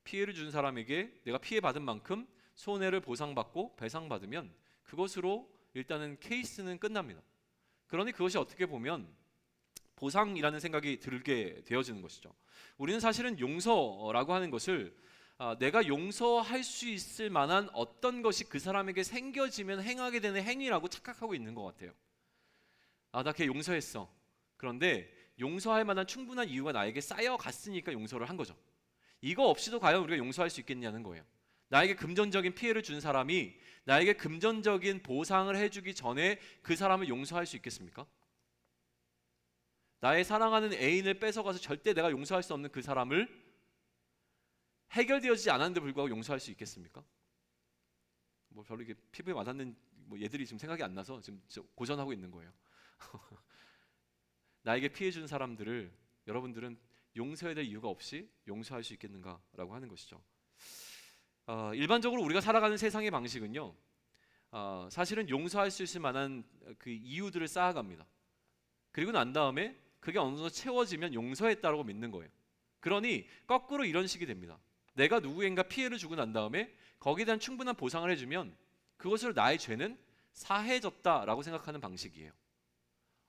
피해를 준 사람에게 내가 피해받은 만큼 손해를 보상받고 배상받으면 그것으로 일단은 케이스는 끝납니다. 그러니 그것이 어떻게 보면 보상이라는 생각이 들게 되어지는 것이죠. 우리는 사실은 용서라고 하는 것을 내가 용서할 수 있을 만한 어떤 것이 그 사람에게 생겨지면 행하게 되는 행위라고 착각하고 있는 것 같아요. 나 걔 용서했어. 그런데 용서할 만한 충분한 이유가 나에게 쌓여갔으니까 용서를 한 거죠. 이거 없이도 과연 우리가 용서할 수 있겠냐는 거예요. 나에게 금전적인 피해를 준 사람이 나에게 금전적인 보상을 해주기 전에 그 사람을 용서할 수 있겠습니까? 나의 사랑하는 애인을 뺏어가서 절대 내가 용서할 수 없는 그 사람을 해결되어지지 않았는데 불구하고 용서할 수 있겠습니까? 뭐 별로 이게 피부에 와닿는 얘들이 지금 생각이 안 나서 지금 고전하고 있는 거예요. 나에게 피해 준 사람들을 여러분들은 용서해야 될 이유가 없이 용서할 수 있겠는가라고 하는 것이죠. 일반적으로 우리가 살아가는 세상의 방식은요, 사실은 용서할 수 있을 만한 그 이유들을 쌓아갑니다. 그리고 난 다음에 그게 어느 정도 채워지면 용서했다라고 믿는 거예요. 그러니 거꾸로 이런 식이 됩니다. 내가 누구인가 피해를 주고 난 다음에 거기에 대한 충분한 보상을 해주면 그것으로 나의 죄는 사해졌다라고 생각하는 방식이에요.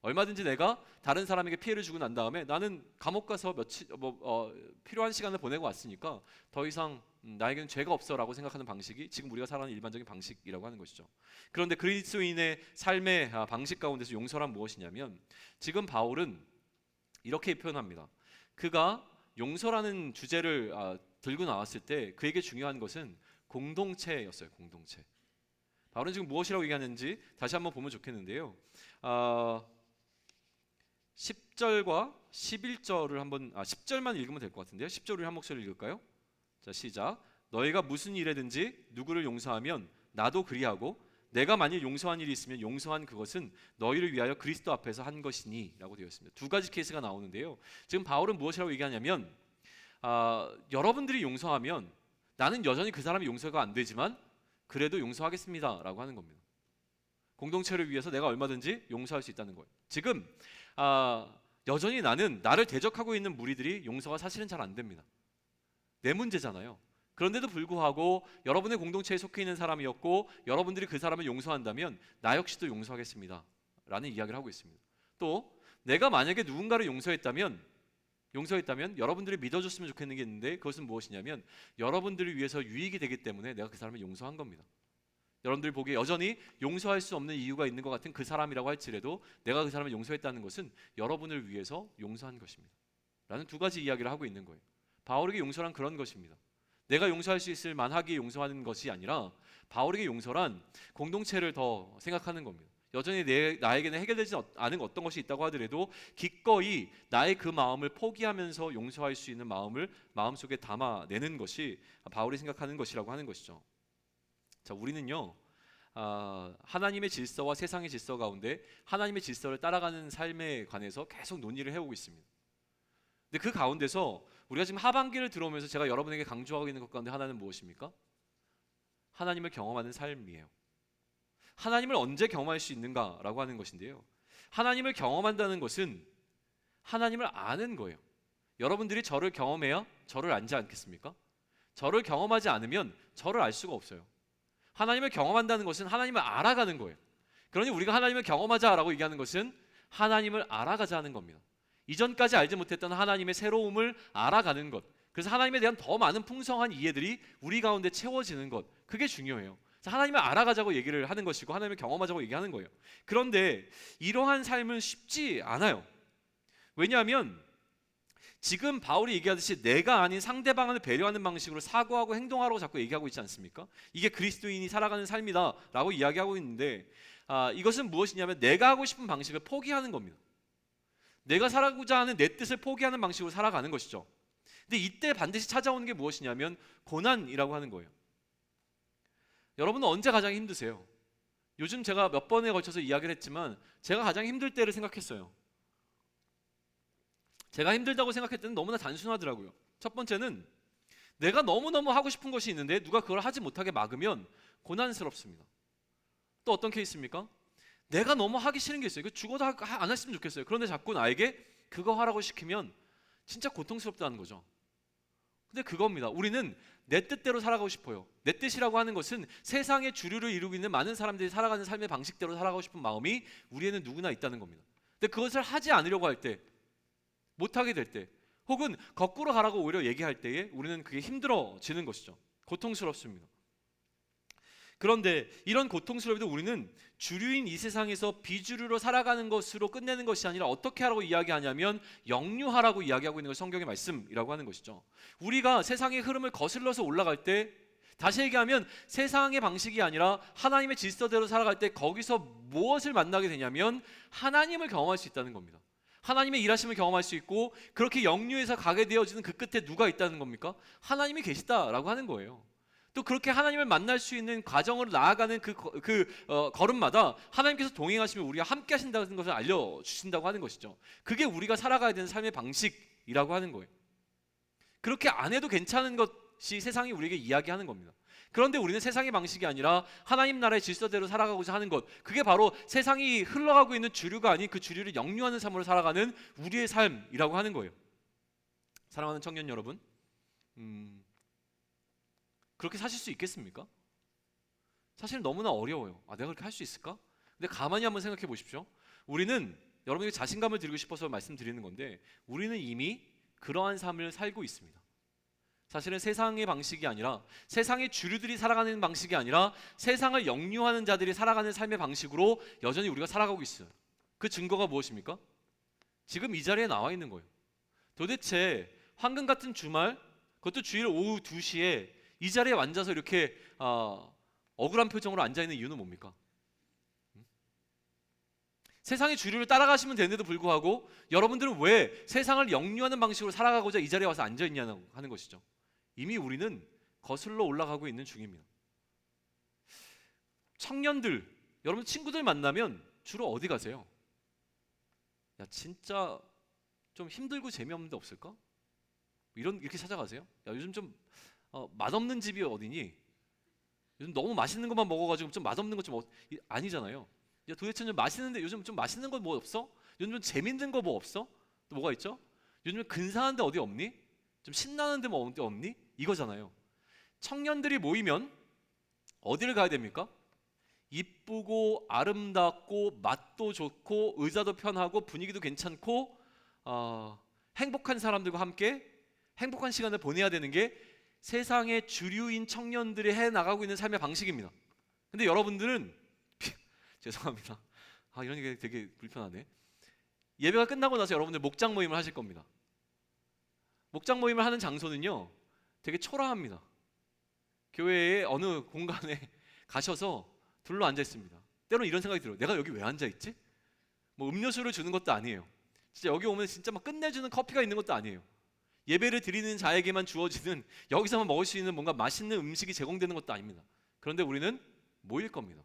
얼마든지 내가 다른 사람에게 피해를 주고 난 다음에 나는 감옥 가서 필요한 시간을 보내고 왔으니까 더 이상 나에게는 죄가 없어라고 생각하는 방식이 지금 우리가 살아가는 일반적인 방식이라고 하는 것이죠. 그런데 그리스도인의 삶의 방식 가운데서 용서란 무엇이냐면 지금 바울은 이렇게 표현합니다. 그가 용서라는 주제를 들고 나왔을 때 그에게 중요한 것은 공동체였어요. 공동체. 바울은 지금 무엇이라고 얘기하는지 다시 한번 보면 좋겠는데요. 10절과 11절을 한번 10절만 읽으면 될 것 같은데요. 10절을 한 목소리 읽을까요? 자, 시작. 너희가 무슨 일에든지 누구를 용서하면 나도 그리하고 내가 만일 용서한 일이 있으면 용서한 그것은 너희를 위하여 그리스도 앞에서 한 것이니 라고 되어 있습니다. 두 가지 케이스가 나오는데요. 지금 바울은 무엇이라고 얘기하냐면 여러분들이 용서하면 나는 여전히 그 사람이 용서가 안 되지만 그래도 용서하겠습니다 라고 하는 겁니다. 공동체를 위해서 내가 얼마든지 용서할 수 있다는 거예요. 지금 여전히 나를 대적하고 있는 무리들이 용서가 사실은 잘 안 됩니다. 내 문제잖아요. 그런데도 불구하고 여러분의 공동체에 속해 있는 사람이었고 여러분들이 그 사람을 용서한다면 나 역시도 용서하겠습니다 라는 이야기를 하고 있습니다. 또 내가 만약에 누군가를 용서했다면 여러분들이 믿어줬으면 좋겠는 게 있는데 그것은 무엇이냐면 여러분들을 위해서 유익이 되기 때문에 내가 그 사람을 용서한 겁니다. 여러분들이 보기에 여전히 용서할 수 없는 이유가 있는 것 같은 그 사람이라고 할지라도 내가 그 사람을 용서했다는 것은 여러분을 위해서 용서한 것입니다 라는 두 가지 이야기를 하고 있는 거예요. 바울에게 용서란 그런 것입니다. 내가 용서할 수 있을 만하기에 용서하는 것이 아니라 바울에게 용서란 공동체를 더 생각하는 겁니다. 여전히 나에게는 해결되지 않은 어떤 것이 있다고 하더라도 기꺼이 나의 그 마음을 포기하면서 용서할 수 있는 마음을 마음속에 담아내는 것이 바울이 생각하는 것이라고 하는 것이죠. 자, 우리는요 하나님의 질서와 세상의 질서 가운데 하나님의 질서를 따라가는 삶에 관해서 계속 논의를 해오고 있습니다. 근데 그 가운데서 우리가 지금 하반기를 들어오면서 제가 여러분에게 강조하고 있는 것 가운데 하나는 무엇입니까? 하나님을 경험하는 삶이에요. 하나님을 언제 경험할 수 있는가라고 하는 것인데요. 하나님을 경험한다는 것은 하나님을 아는 거예요. 여러분들이 저를 경험해야 저를 알지 않겠습니까? 저를 경험하지 않으면 저를 알 수가 없어요. 하나님을 경험한다는 것은 하나님을 알아가는 거예요. 그러니 우리가 하나님을 경험하자라고 얘기하는 것은 하나님을 알아가자는 겁니다. 이전까지 알지 못했던 하나님의 새로움을 알아가는 것, 그래서 하나님에 대한 더 많은 풍성한 이해들이 우리 가운데 채워지는 것, 그게 중요해요. 하나님을 알아가자고 얘기를 하는 것이고 하나님을 경험하자고 얘기하는 거예요. 그런데 이러한 삶은 쉽지 않아요. 왜냐하면 지금 바울이 얘기하듯이 내가 아닌 상대방을 배려하는 방식으로 사고하고 행동하라고 자꾸 얘기하고 있지 않습니까? 이게 그리스도인이 살아가는 삶이다 라고 이야기하고 있는데, 이것은 무엇이냐면 내가 하고 싶은 방식을 포기하는 겁니다. 내가 살아가고자 하는 내 뜻을 포기하는 방식으로 살아가는 것이죠. 근데 이때 반드시 찾아오는 게 무엇이냐면 고난이라고 하는 거예요. 여러분은 언제 가장 힘드세요? 요즘 제가 몇 번에 걸쳐서 이야기를 했지만 제가 가장 힘들 때를 생각했어요. 제가 힘들다고 생각했을 때는 너무나 단순하더라고요. 첫 번째는 내가 너무너무 하고 싶은 것이 있는데 누가 그걸 하지 못하게 막으면 고난스럽습니다. 또 어떤 케이스입니까? 내가 너무 하기 싫은 게 있어요. 이거 죽어도 안 했으면 좋겠어요. 그런데 자꾸 나에게 그거 하라고 시키면 진짜 고통스럽다는 거죠. 근데 그겁니다. 우리는 내 뜻대로 살아가고 싶어요. 내 뜻이라고 하는 것은 세상의 주류를 이루고 있는 많은 사람들이 살아가는 삶의 방식대로 살아가고 싶은 마음이 우리에는 누구나 있다는 겁니다. 근데 그것을 하지 않으려고 할 때, 못하게 될 때, 혹은 거꾸로 가라고 오히려 얘기할 때에 우리는 그게 힘들어지는 것이죠. 고통스럽습니다. 그런데 이런 고통스러움에도 우리는 주류인 이 세상에서 비주류로 살아가는 것으로 끝내는 것이 아니라 어떻게 하라고 이야기하냐면 영유하라고 이야기하고 있는 것이 성경의 말씀이라고 하는 것이죠. 우리가 세상의 흐름을 거슬러서 올라갈 때, 다시 얘기하면 세상의 방식이 아니라 하나님의 질서대로 살아갈 때 거기서 무엇을 만나게 되냐면 하나님을 경험할 수 있다는 겁니다. 하나님의 일하심을 경험할 수 있고, 그렇게 영유에서 가게 되어지는 그 끝에 누가 있다는 겁니까? 하나님이 계시다라고 하는 거예요. 또 그렇게 하나님을 만날 수 있는 과정으로 나아가는 걸음마다 하나님께서 동행하시면 우리가 함께 하신다는 것을 알려주신다고 하는 것이죠. 그게 우리가 살아가야 되는 삶의 방식이라고 하는 거예요. 그렇게 안 해도 괜찮은 것이 세상이 우리에게 이야기하는 겁니다. 그런데 우리는 세상의 방식이 아니라 하나님 나라의 질서대로 살아가고자 하는 것, 그게 바로 세상이 흘러가고 있는 주류가 아닌 그 주류를 영유하는 삶으로 살아가는 우리의 삶이라고 하는 거예요. 사랑하는 청년 여러분, 그렇게 사실 수 있겠습니까? 사실 너무나 어려워요. 내가 그렇게 할 수 있을까? 근데 가만히 한번 생각해 보십시오. 우리는 여러분에게 자신감을 드리고 싶어서 말씀드리는 건데, 우리는 이미 그러한 삶을 살고 있습니다. 사실은 세상의 방식이 아니라, 세상의 주류들이 살아가는 방식이 아니라 세상을 영유하는 자들이 살아가는 삶의 방식으로 여전히 우리가 살아가고 있어요. 그 증거가 무엇입니까? 지금 이 자리에 나와 있는 거예요. 도대체 황금 같은 주말, 그것도 주일 오후 2시에 이 자리에 앉아서 이렇게 억울한 표정으로 앉아있는 이유는 뭡니까? 세상의 주류를 따라가시면 되는데도 불구하고 여러분들은 왜 세상을 영유하는 방식으로 살아가고자 이 자리에 와서 앉아있냐는 하는 것이죠. 이미 우리는 거슬러 올라가고 있는 중입니다. 청년들, 여러분 친구들 만나면 주로 어디 가세요? 야, 진짜 좀 힘들고 재미없는 데 없을까? 이렇게 찾아가세요? 야, 요즘 좀 맛없는 집이 어디니? 요즘 너무 맛있는 것만 먹어가지고 좀 맛없는 것 좀 아니잖아요. 야, 도대체 좀 맛있는데 요즘 좀 맛있는 거 뭐 없어? 요즘 좀 재밌는 거 뭐 없어? 또 뭐가 있죠? 요즘 근사한 데 어디 없니? 좀 신나는 데 뭐 어디 없니? 이거잖아요. 청년들이 모이면 어디를 가야 됩니까? 이쁘고 아름답고 맛도 좋고 의자도 편하고 분위기도 괜찮고 행복한 사람들과 함께 행복한 시간을 보내야 되는 게 세상의 주류인 청년들이 해나가고 있는 삶의 방식입니다. 근데 여러분들은 죄송합니다. 이런 얘기 되게 불편하네. 예배가 끝나고 나서 여러분들 목장 모임을 하실 겁니다. 목장 모임을 하는 장소는요 되게 초라합니다. 교회의 어느 공간에 가셔서 둘러 앉아 있습니다. 때로는 이런 생각이 들어요. 내가 여기 왜 앉아 있지? 뭐 음료수를 주는 것도 아니에요. 진짜 여기 오면 진짜 막 끝내주는 커피가 있는 것도 아니에요. 예배를 드리는 자에게만 주어지는, 여기서만 먹을 수 있는 뭔가 맛있는 음식이 제공되는 것도 아닙니다. 그런데 우리는 모일 겁니다.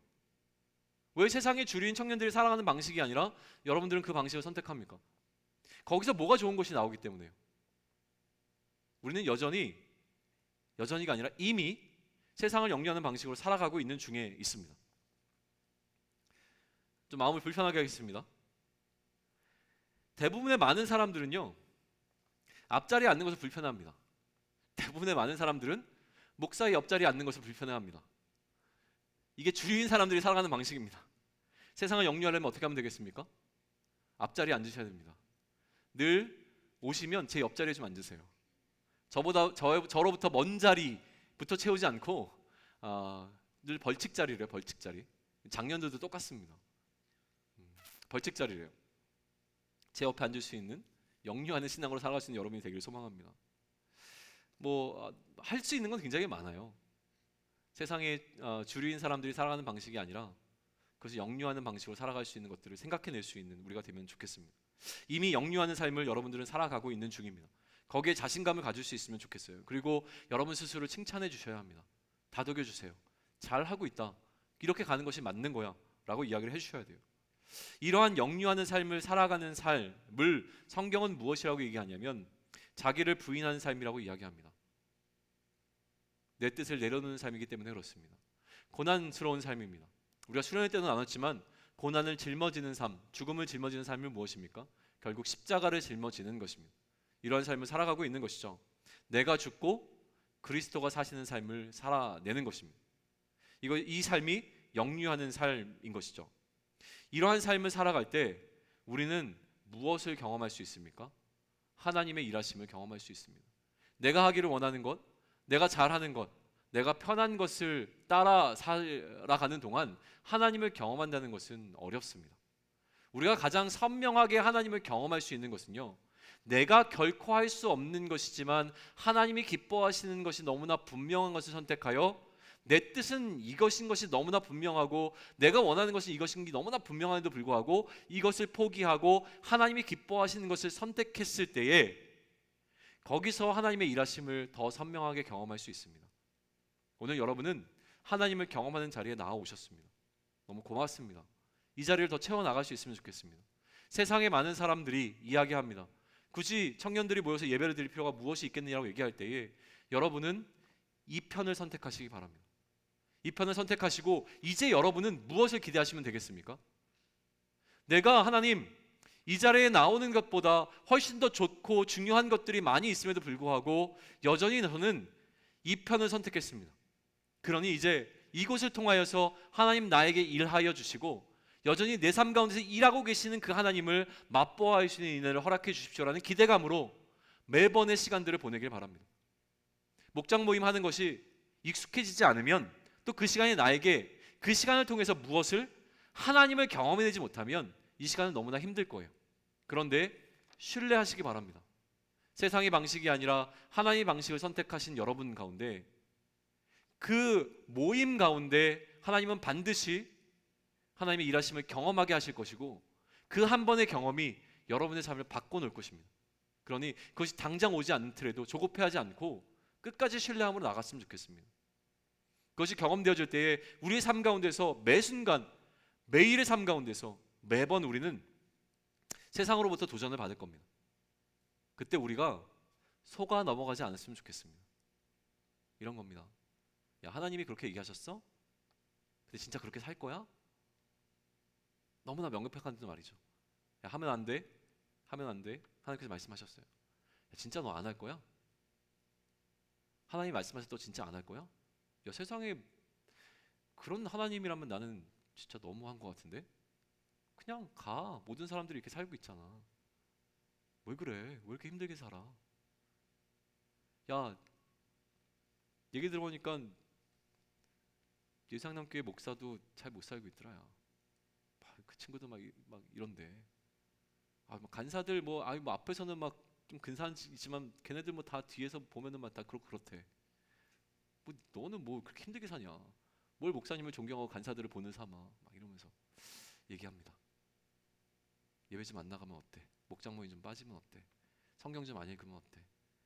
왜 세상의 주류인 청년들이 살아가는 방식이 아니라 여러분들은 그 방식을 선택합니까? 거기서 뭐가 좋은 것이 나오기 때문에요. 우리는 여전히가 아니라 이미 세상을 영위하는 방식으로 살아가고 있는 중에 있습니다. 좀 마음을 불편하게 하겠습니다. 대부분의 많은 사람들은요 앞자리에 앉는 것을 불편해합니다. 대부분의 많은 사람들은 목사의 옆자리에 앉는 것을 불편해합니다. 이게 주류인 사람들이 살아가는 방식입니다. 세상을 영유하려면 어떻게 하면 되겠습니까? 앞자리에 앉으셔야 됩니다. 늘 오시면 제 옆자리에 좀 앉으세요. 저로부터 먼 자리부터 채우지 않고 늘 벌칙 자리래요. 벌칙 자리. 작년들도 똑같습니다. 벌칙 자리래요. 제 옆에 앉을 수 있는 영유하는 신앙으로 살아갈 수 있는 여러분이 되기를 소망합니다. 할 수 있는 건 굉장히 많아요. 세상에 주류인 사람들이 살아가는 방식이 아니라 그것을 영유하는 방식으로 살아갈 수 있는 것들을 생각해낼 수 있는 우리가 되면 좋겠습니다. 이미 영유하는 삶을 여러분들은 살아가고 있는 중입니다. 거기에 자신감을 가질 수 있으면 좋겠어요. 그리고 여러분 스스로를 칭찬해 주셔야 합니다. 다독여 주세요. 잘하고 있다. 이렇게 가는 것이 맞는 거야 라고 이야기를 해주셔야 돼요. 이러한 영유하는 삶을 살아가는 삶을 성경은 무엇이라고 얘기하냐면 자기를 부인하는 삶이라고 이야기합니다. 내 뜻을 내려놓는 삶이기 때문에 그렇습니다. 고난스러운 삶입니다. 우리가 수련회 때도 나눴지만 고난을 짊어지는 삶, 죽음을 짊어지는 삶이 무엇입니까? 결국 십자가를 짊어지는 것입니다. 이러한 삶을 살아가고 있는 것이죠. 내가 죽고 그리스도가 사시는 삶을 살아내는 것입니다. 이 삶이 영유하는 삶인 것이죠. 이러한 삶을 살아갈 때 우리는 무엇을 경험할 수 있습니까? 하나님의 일하심을 경험할 수 있습니다. 내가 하기를 원하는 것, 내가 잘하는 것, 내가 편한 것을 따라 살아가는 동안 하나님을 경험한다는 것은 어렵습니다. 우리가 가장 선명하게 하나님을 경험할 수 있는 것은요, 내가 결코 할 수 없는 것이지만 하나님이 기뻐하시는 것이 너무나 분명한 것을 선택하여 내 뜻은 이것인 것이 너무나 분명하고 내가 원하는 것이 이것인 게 너무나 분명한데도 불구하고 이것을 포기하고 하나님이 기뻐하시는 것을 선택했을 때에 거기서 하나님의 일하심을 더 선명하게 경험할 수 있습니다. 오늘 여러분은 하나님을 경험하는 자리에 나와 오셨습니다. 너무 고맙습니다. 이 자리를 더 채워나갈 수 있으면 좋겠습니다. 세상에 많은 사람들이 이야기합니다. 굳이 청년들이 모여서 예배를 드릴 필요가 무엇이 있겠느냐고 얘기할 때에 여러분은 이 편을 선택하시기 바랍니다. 이 편을 선택하시고 이제 여러분은 무엇을 기대하시면 되겠습니까? 내가 하나님 이 자리에 나오는 것보다 훨씬 더 좋고 중요한 것들이 많이 있음에도 불구하고 여전히 저는 이 편을 선택했습니다. 그러니 이제 이곳을 통하여서 하나님 나에게 일하여 주시고 여전히 내 삶 가운데서 일하고 계시는 그 하나님을 맛보아할 수 있는 은혜를 허락해 주십시오라는 기대감으로 매번의 시간들을 보내길 바랍니다. 목장 모임 하는 것이 익숙해지지 않으면 또 그 시간에 나에게 그 시간을 통해서 무엇을 하나님을 경험해내지 못하면 이 시간은 너무나 힘들 거예요. 그런데 신뢰하시기 바랍니다. 세상의 방식이 아니라 하나님의 방식을 선택하신 여러분 가운데 그 모임 가운데 하나님은 반드시 하나님의 일하심을 경험하게 하실 것이고 그 한 번의 경험이 여러분의 삶을 바꿔놓을 것입니다. 그러니 그것이 당장 오지 않더라도 조급해하지 않고 끝까지 신뢰함으로 나갔으면 좋겠습니다. 그것이 경험되어질 때에 우리의 삶 가운데서 매 순간 매일의 삶 가운데서 매번 우리는 세상으로부터 도전을 받을 겁니다. 그때 우리가 속아 넘어가지 않았으면 좋겠습니다. 이런 겁니다. 야, 하나님이 그렇게 얘기하셨어? 근데 진짜 그렇게 살 거야? 너무나 명백한데도 말이죠. 야, 하면 안 돼. 하면 안 돼. 하나님께서 말씀하셨어요. 야, 진짜 너 안 할 거야? 하나님 말씀하셔도 진짜 안 할 거야? 야, 세상에 그런 하나님이라면 나는 진짜 너무한 것 같은데? 그냥 가. 모든 사람들이 이렇게 살고 있잖아. 왜 그래? 왜 이렇게 힘들게 살아? 야, 얘기 들어보니까 예상남교회 목사도 잘 못 살고 있더라. 야. 그 친구도 막 이런데. 간사들 뭐 앞에서는 막 좀 근사하지만 걔네들 뭐 다 뒤에서 보면은 막 다 그렇대. 뭐 너는 뭐 그렇게 힘들게 사냐? 뭘 목사님을 존경하고 간사들을 보는 삼아? 막 이러면서 얘기합니다. 예배 좀 안 나가면 어때? 목장 모임 좀 빠지면 어때? 성경 좀 안 읽으면 어때?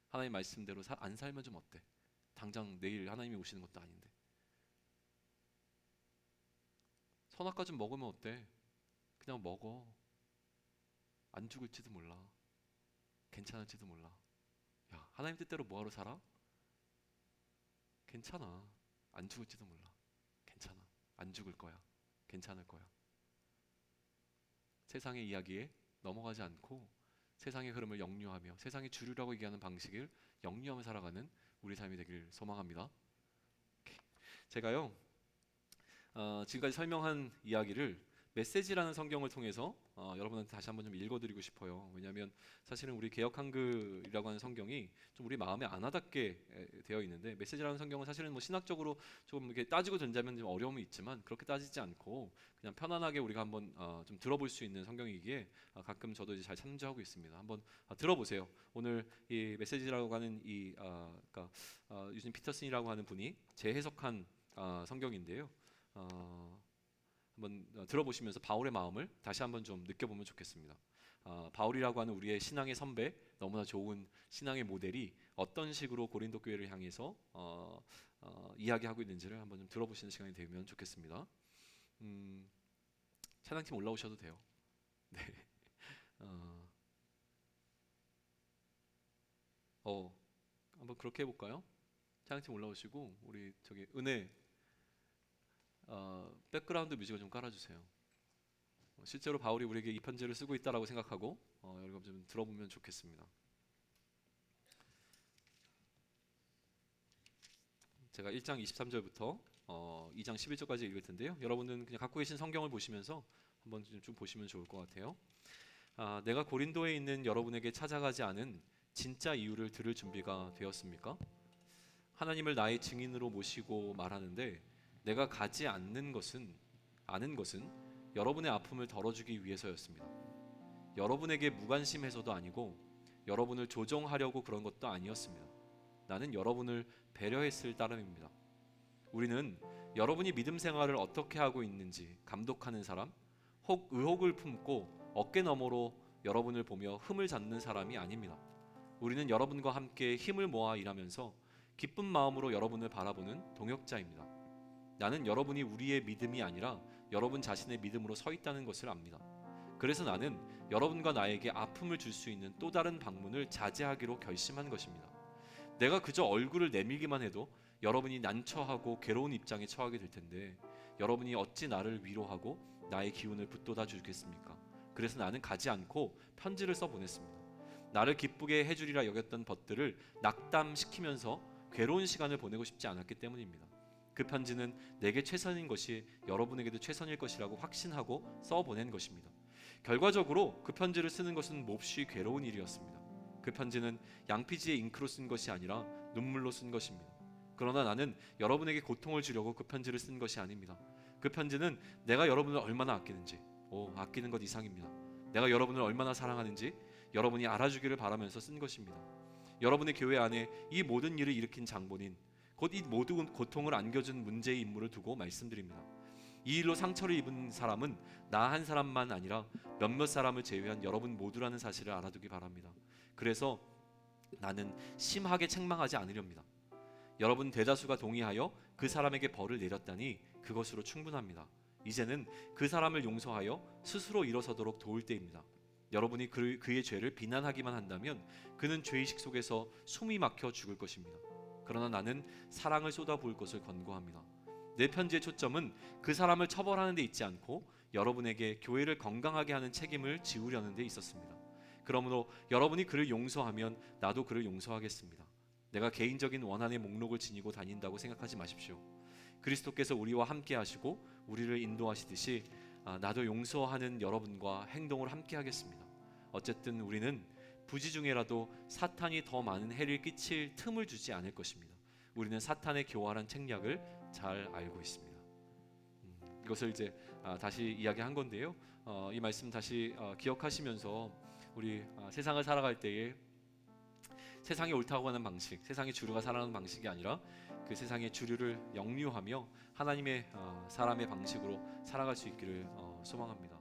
하나님 말씀대로 안 살면 좀 어때? 당장 내일 하나님이 오시는 것도 아닌데. 선악과 좀 먹으면 어때? 그냥 먹어. 안 죽을지도 몰라. 괜찮을지도 몰라. 야, 하나님 뜻대로 뭐하러 살아? 괜찮아. 안 죽을지도 몰라. 괜찮아. 안 죽을 거야. 괜찮을 거야. 세상의 이야기에 넘어가지 않고 세상의 흐름을 역류하며 세상의 주류라고 얘기하는 방식을 역류하며 살아가는 우리 삶이 되길 소망합니다. 제가요 지금까지 설명한 이야기를 메시지라는 성경을 통해서 여러분한테 다시 한번 좀 읽어드리고 싶어요. 왜냐하면 사실은 우리 개역 한글이라고 하는 성경이 좀 우리 마음에 안 와닿게 되어 있는데, 메시지라는 성경은 사실은 뭐 신학적으로 조금 이렇게 따지고 전자면 좀 어려움이 있지만 그렇게 따지지 않고 그냥 편안하게 우리가 한번 좀 들어볼 수 있는 성경이기에 가끔 저도 이제 잘 참조하고 있습니다. 한번 들어보세요. 오늘 이 메시지라고 하는 그러니까 유진 피터슨이라고 하는 분이 재해석한 성경인데요. 한번 들어보시면서 바울의 마음을 다시 한번 좀 느껴보면 좋겠습니다. 바울이라고 하는 우리의 신앙의 선배, 너무나 좋은 신앙의 모델이 어떤 식으로 고린도 교회를 향해서 이야기하고 있는지를 한번 좀 들어보시는 시간이 되면 좋겠습니다. 찬양팀 올라오셔도 돼요. 네. 한번 그렇게 해볼까요? 찬양팀 올라오시고 우리 저기 은혜 백그라운드 뮤직을 좀 깔아주세요. 실제로 바울이 우리에게 이 편지를 쓰고 있다라고 생각하고 여러분 좀 들어보면 좋겠습니다. 제가 1장 23절부터 2장 11절까지 읽을 텐데요. 여러분은 그냥 갖고 계신 성경을 보시면서 한번 좀 보시면 좋을 것 같아요. 내가 고린도에 있는 여러분에게 찾아가지 않은 진짜 이유를 들을 준비가 되었습니까? 하나님을 나의 증인으로 모시고 말하는데, 내가 가지 않는 것은 여러분의 아픔을 덜어주기 위해서였습니다. 여러분에게 무관심해서도 아니고 여러분을 조종하려고 그런 것도 아니었습니다. 나는 여러분을 배려했을 따름입니다. 우리는 여러분이 믿음 생활을 어떻게 하고 있는지 감독하는 사람, 혹 의혹을 품고 어깨 너머로 여러분을 보며 흠을 잡는 사람이 아닙니다. 우리는 여러분과 함께 힘을 모아 일하면서 기쁜 마음으로 여러분을 바라보는 동역자입니다. 나는 여러분이 우리의 믿음이 아니라 여러분 자신의 믿음으로 서 있다는 것을 압니다. 그래서 나는 여러분과 나에게 아픔을 줄 수 있는 또 다른 방문을 자제하기로 결심한 것입니다. 내가 그저 얼굴을 내밀기만 해도 여러분이 난처하고 괴로운 입장에 처하게 될 텐데, 여러분이 어찌 나를 위로하고 나의 기운을 북돋아 주겠습니까? 그래서 나는 가지 않고 편지를 써 보냈습니다. 나를 기쁘게 해주리라 여겼던 것들을 낙담시키면서 괴로운 시간을 보내고 싶지 않았기 때문입니다. 그 편지는 내게 최선인 것이 여러분에게도 최선일 것이라고 확신하고 써보낸 것입니다. 결과적으로 그 편지를 쓰는 것은 몹시 괴로운 일이었습니다. 그 편지는 양피지에 잉크로 쓴 것이 아니라 눈물로 쓴 것입니다. 그러나 나는 여러분에게 고통을 주려고 그 편지를 쓴 것이 아닙니다. 그 편지는 내가 여러분을 얼마나 아끼는지, 아끼는 것 이상입니다. 내가 여러분을 얼마나 사랑하는지 여러분이 알아주기를 바라면서 쓴 것입니다. 여러분의 교회 안에 이 모든 일을 일으킨 장본인, 곧 이 모든 고통을 안겨준 문제의 인물을 두고 말씀드립니다. 이 일로 상처를 입은 사람은 나 한 사람만 아니라 몇몇 사람을 제외한 여러분 모두라는 사실을 알아두기 바랍니다. 그래서 나는 심하게 책망하지 않으렵니다. 여러분 대다수가 동의하여 그 사람에게 벌을 내렸다니 그것으로 충분합니다. 이제는 그 사람을 용서하여 스스로 일어서도록 도울 때입니다. 여러분이 그의 죄를 비난하기만 한다면 그는 죄의식 속에서 숨이 막혀 죽을 것입니다. 그러나 나는 사랑을 쏟아부을 것을 권고합니다. 내 편지의 초점은 그 사람을 처벌하는 데 있지 않고 여러분에게 교회를 건강하게 하는 책임을 지우려는 데 있었습니다. 그러므로 여러분이 그를 용서하면 나도 그를 용서하겠습니다. 내가 개인적인 원한의 목록을 지니고 다닌다고 생각하지 마십시오. 그리스도께서 우리와 함께 하시고 우리를 인도하시듯이 나도 용서하는 여러분과 행동을 함께 하겠습니다. 어쨌든 우리는 부지 중에라도 사탄이 더 많은 해를 끼칠 틈을 주지 않을 것입니다. 우리는 사탄의 교활한 책략을 잘 알고 있습니다. 이것을 이제 다시 이야기한 건데요. 이 말씀 다시 기억하시면서 우리 세상을 살아갈 때에 세상이 옳다고 하는 방식, 세상의 주류가 살아가는 방식이 아니라 그 세상의 주류를 역류하며 하나님의 사람의 방식으로 살아갈 수 있기를 소망합니다.